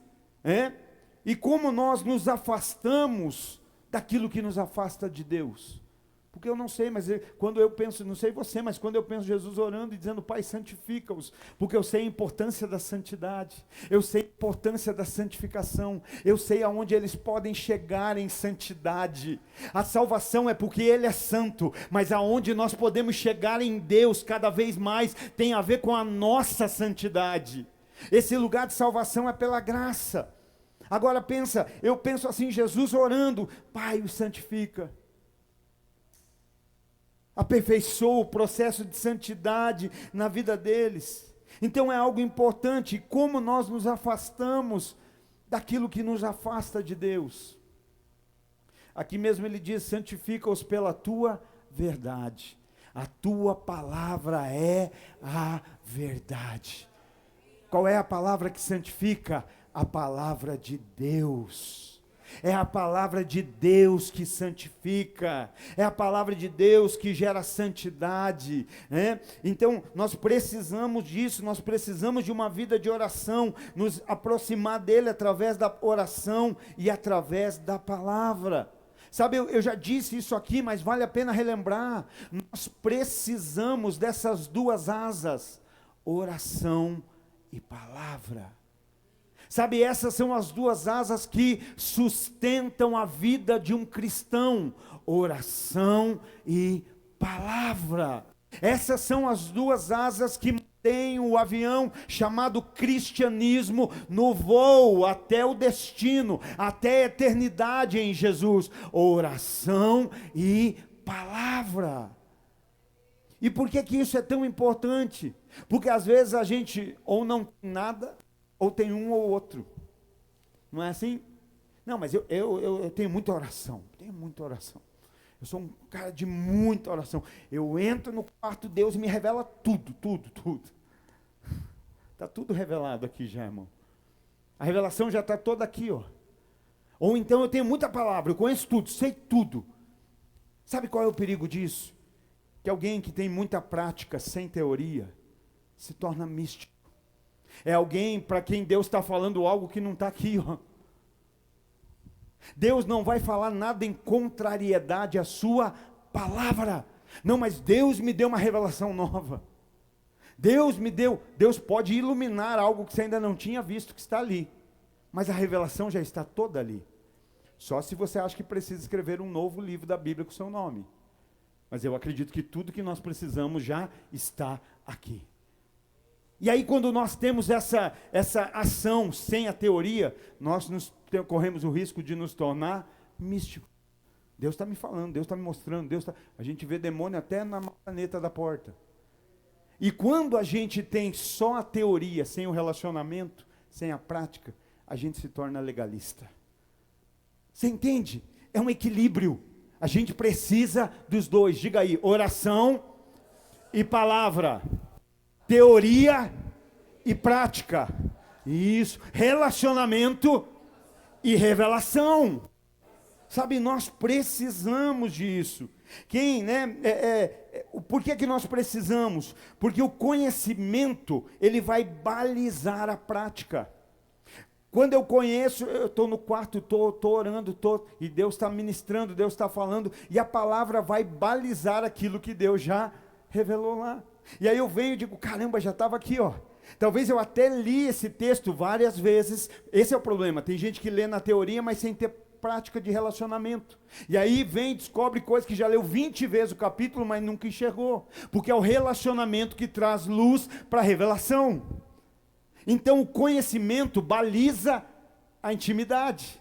E como nós nos afastamos daquilo que nos afasta de Deus? Porque eu não sei, mas quando eu penso, não sei você, mas quando eu penso Jesus orando e dizendo: Pai, santifica-os, porque eu sei a importância da santidade, eu sei a importância da santificação, eu sei aonde eles podem chegar em santidade. A salvação é porque Ele é santo, mas aonde nós podemos chegar em Deus cada vez mais tem a ver com a nossa santidade. Esse lugar de salvação é pela graça. Agora eu penso assim, Jesus orando: Pai, os santifica. Aperfeiçoa o processo de santidade na vida deles. Então é algo importante, como nós nos afastamos daquilo que nos afasta de Deus. Aqui mesmo ele diz: santifica-os pela tua verdade. A tua palavra é a verdade. Qual é a palavra que santifica? A palavra de Deus. É a palavra de Deus que santifica, é a palavra de Deus que gera santidade, né? Então nós precisamos disso, nós precisamos de uma vida de oração, nos aproximar dele através da oração e através da palavra. Sabe, eu já disse isso aqui, mas vale a pena relembrar, nós precisamos dessas duas asas, oração e palavra. Sabe, essas são as duas asas que sustentam a vida de um cristão, oração e palavra. Essas são as duas asas que mantêm o avião chamado cristianismo no voo até o destino, até a eternidade em Jesus. Oração e palavra. E por que isso é tão importante? Porque às vezes a gente ou não tem nada, ou tem um ou outro. Não é assim? Não, mas eu tenho muita oração. Eu sou um cara de muita oração. Eu entro no quarto, Deus me revela tudo. Está tudo revelado aqui já, irmão. A revelação já está toda aqui, ó. Ou então eu tenho muita palavra, eu conheço tudo, sei tudo. Sabe qual é o perigo disso? Que alguém que tem muita prática sem teoria se torna místico. É alguém para quem Deus está falando algo que não está aqui, ó. Deus não vai falar nada em contrariedade à sua palavra. Não, mas Deus me deu uma revelação nova. Deus pode iluminar algo que você ainda não tinha visto, que está ali. Mas a revelação já está toda ali. Só se você acha que precisa escrever um novo livro da Bíblia com seu nome. Mas eu acredito que tudo que nós precisamos já está aqui. E aí quando nós temos essa ação sem a teoria, nós corremos o risco de nos tornar místicos. Deus está me falando, Deus está me mostrando, a gente vê demônio até na maçaneta da porta. E quando a gente tem só a teoria, sem o relacionamento, sem a prática, a gente se torna legalista. Você entende? É um equilíbrio. A gente precisa dos dois. Diga aí, oração e palavra. Teoria e prática. Isso. Relacionamento e revelação. Sabe, nós precisamos disso. Por que nós precisamos? Porque o conhecimento, ele vai balizar a prática. Quando eu conheço, eu estou no quarto, estou orando, e Deus está ministrando, Deus está falando, e a palavra vai balizar aquilo que Deus já revelou lá. E aí eu venho e digo, caramba, já estava aqui, ó. Talvez eu até li esse texto várias vezes. Esse é o problema, tem gente que lê na teoria, mas sem ter prática de relacionamento. E aí vem e descobre coisas que já leu 20 vezes o capítulo, mas nunca enxergou. Porque é o relacionamento que traz luz para a revelação. Então o conhecimento baliza a intimidade.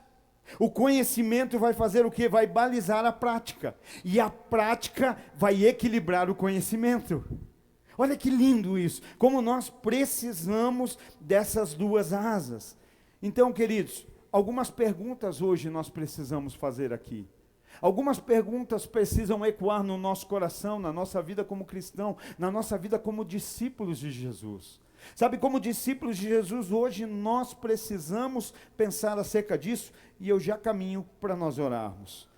O conhecimento vai fazer o quê? Vai balizar a prática. E a prática vai equilibrar o conhecimento. Olha que lindo isso. Como nós precisamos dessas duas asas. Então, queridos, algumas perguntas hoje nós precisamos fazer aqui. Algumas perguntas precisam ecoar no nosso coração, na nossa vida como cristão, na nossa vida como discípulos de Jesus. Sabe, como discípulos de Jesus, hoje nós precisamos pensar acerca disso, e eu já caminho para nós orarmos.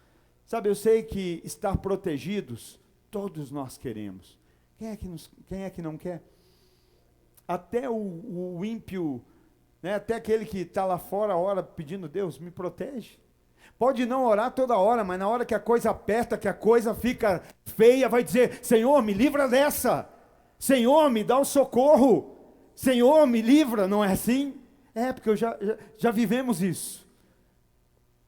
Sabe, eu sei que estar protegidos, todos nós queremos. Quem é que não quer? Até o ímpio, né, até aquele que está lá fora, ora pedindo, Deus, me protege. Pode não orar toda hora, mas na hora que a coisa aperta, que a coisa fica feia, vai dizer, Senhor, me livra dessa. Senhor, me dá o socorro. Senhor, me livra, não é assim? É, porque já vivemos isso.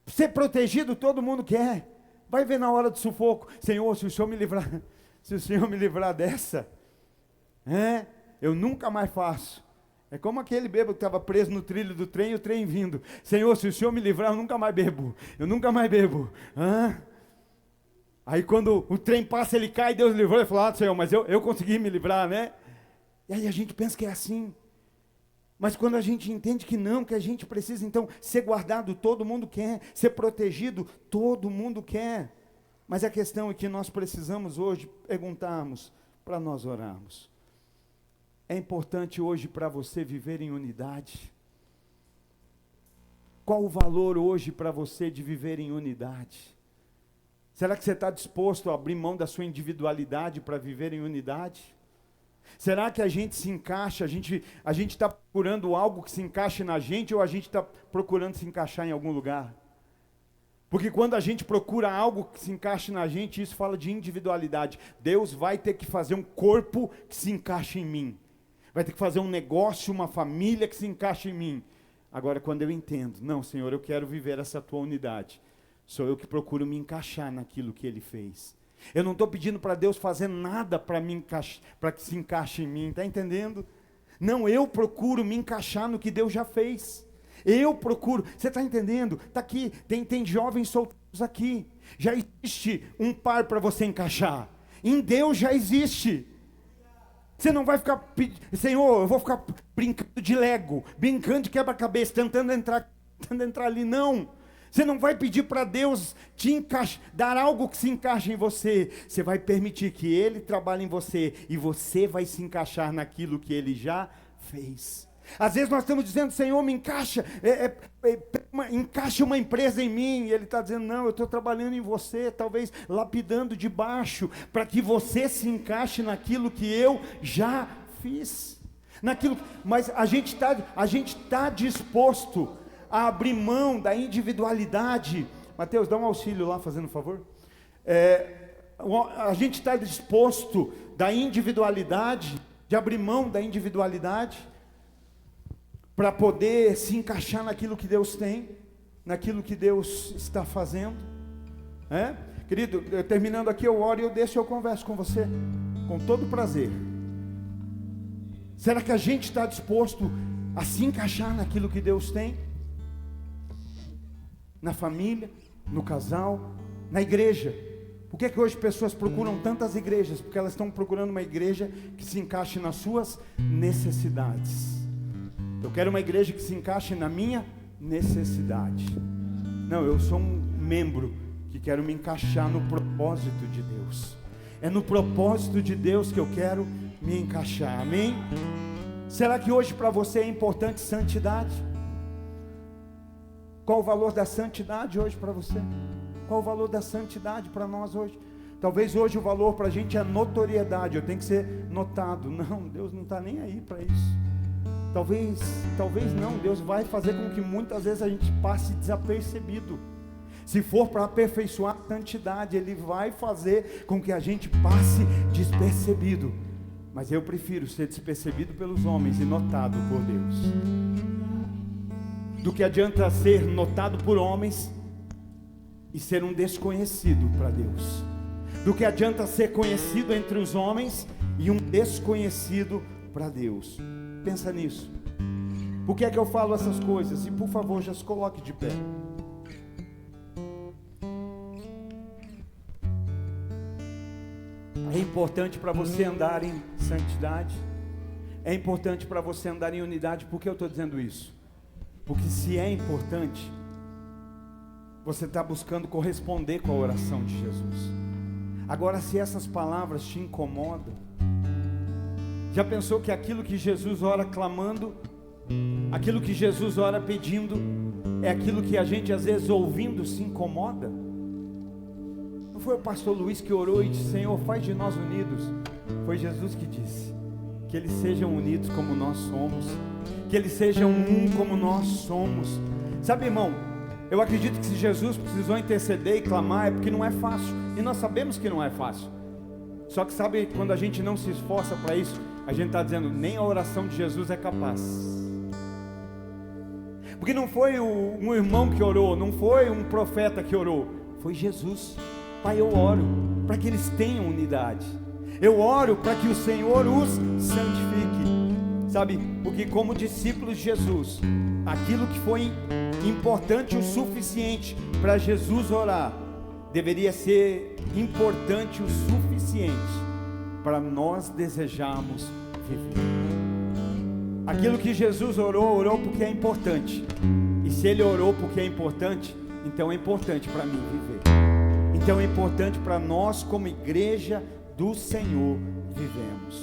Ser protegido todo mundo quer. Vai ver na hora do sufoco. Senhor, se o Senhor me livrar dessa, eu nunca mais faço. É como aquele bêbado que estava preso no trilho do trem e o trem vindo. Senhor, se o Senhor me livrar, eu nunca mais bebo. Aí quando o trem passa, ele cai, Deus livrou. Ele falou, Senhor, mas eu consegui me livrar, né? E aí a gente pensa que é assim. Mas quando a gente entende que não, que a gente precisa então ser guardado, todo mundo quer, ser protegido, todo mundo quer. Mas a questão é que nós precisamos hoje perguntarmos, para nós orarmos. É importante hoje para você viver em unidade? Qual o valor hoje para você de viver em unidade? Será que você está disposto a abrir mão da sua individualidade para viver em unidade? Será que a gente se encaixa, a gente está procurando algo que se encaixe na gente, ou a gente está procurando se encaixar em algum lugar? Porque quando a gente procura algo que se encaixe na gente, isso fala de individualidade. Deus vai ter que fazer um corpo que se encaixe em mim. Vai ter que fazer um negócio, uma família que se encaixe em mim. Agora, quando eu entendo, não, Senhor, eu quero viver essa tua unidade, sou eu que procuro me encaixar naquilo que Ele fez. Eu não estou pedindo para Deus fazer nada para que se encaixe em mim, está entendendo? Não, eu procuro me encaixar no que Deus já fez. Eu procuro, você está entendendo? Está aqui, tem jovens solteiros aqui. Já existe um par para você encaixar. Em Deus já existe. Você não vai ficar pedindo, Senhor, eu vou ficar brincando de Lego, brincando de quebra-cabeça, tentando entrar ali, não. Você não vai pedir para Deus dar algo que se encaixe em você. Você vai permitir que Ele trabalhe em você, e você vai se encaixar naquilo que Ele já fez. Às vezes nós estamos dizendo, Senhor, me encaixa, encaixa uma empresa em mim, e Ele está dizendo, não, eu estou trabalhando em você, talvez lapidando de baixo, para que você se encaixe naquilo que eu já fiz. Mas a gente está disposto a abrir mão da individualidade. Mateus, dá um auxílio lá, fazendo um favor. A gente está disposto da individualidade, de abrir mão da individualidade, para poder se encaixar naquilo que Deus tem, naquilo que Deus está fazendo. Querido, terminando aqui, eu oro e eu converso com você, com todo prazer. Será que a gente está disposto a se encaixar naquilo que Deus tem? Na família, no casal, na igreja. Por que hoje pessoas procuram tantas igrejas? Porque elas estão procurando uma igreja que se encaixe nas suas necessidades. Eu quero uma igreja que se encaixe na minha necessidade. Não, eu sou um membro que quero me encaixar no propósito de Deus. É no propósito de Deus que eu quero me encaixar, amém? Será que hoje para você é importante santidade? Qual o valor da santidade hoje para você? Qual o valor da santidade para nós hoje? Talvez hoje o valor para a gente é notoriedade, eu tenho que ser notado. Não, Deus não está nem aí para isso. Talvez não, Deus vai fazer com que muitas vezes a gente passe desapercebido. Se for para aperfeiçoar a santidade, Ele vai fazer com que a gente passe despercebido. Mas eu prefiro ser despercebido pelos homens e notado por Deus, do que adianta ser notado por homens e ser um desconhecido para Deus, do que adianta ser conhecido entre os homens e um desconhecido para Deus. Pensa nisso. Por que é que eu falo essas coisas? E por favor, já se coloque de pé. É importante para você andar em santidade, é importante para você andar em unidade. Por que eu estou dizendo isso? Porque se é importante, você está buscando corresponder com a oração de Jesus. Agora, se essas palavras te incomodam, já pensou que aquilo que Jesus ora clamando, aquilo que Jesus ora pedindo, é aquilo que a gente às vezes ouvindo se incomoda? Não foi o pastor Luiz que orou e disse, Senhor, faz de nós unidos? Foi Jesus que disse, que eles sejam unidos como nós somos, que eles sejam um como nós somos. Sabe, irmão, eu acredito que se Jesus precisou interceder e clamar, é porque não é fácil, e nós sabemos que não é fácil. Só que sabe, quando a gente não se esforça para isso, a gente está dizendo, nem a oração de Jesus é capaz. Porque não foi um irmão que orou, não foi um profeta que orou, foi Jesus. Pai, eu oro para que eles tenham unidade, eu oro para que o Senhor os santifique. Sabe, porque como discípulos de Jesus, aquilo que foi importante o suficiente para Jesus orar, deveria ser importante o suficiente para nós desejarmos viver. Aquilo que Jesus orou porque é importante. E se ele orou porque é importante, então é importante para mim viver. Então é importante para nós, como igreja do Senhor, vivemos.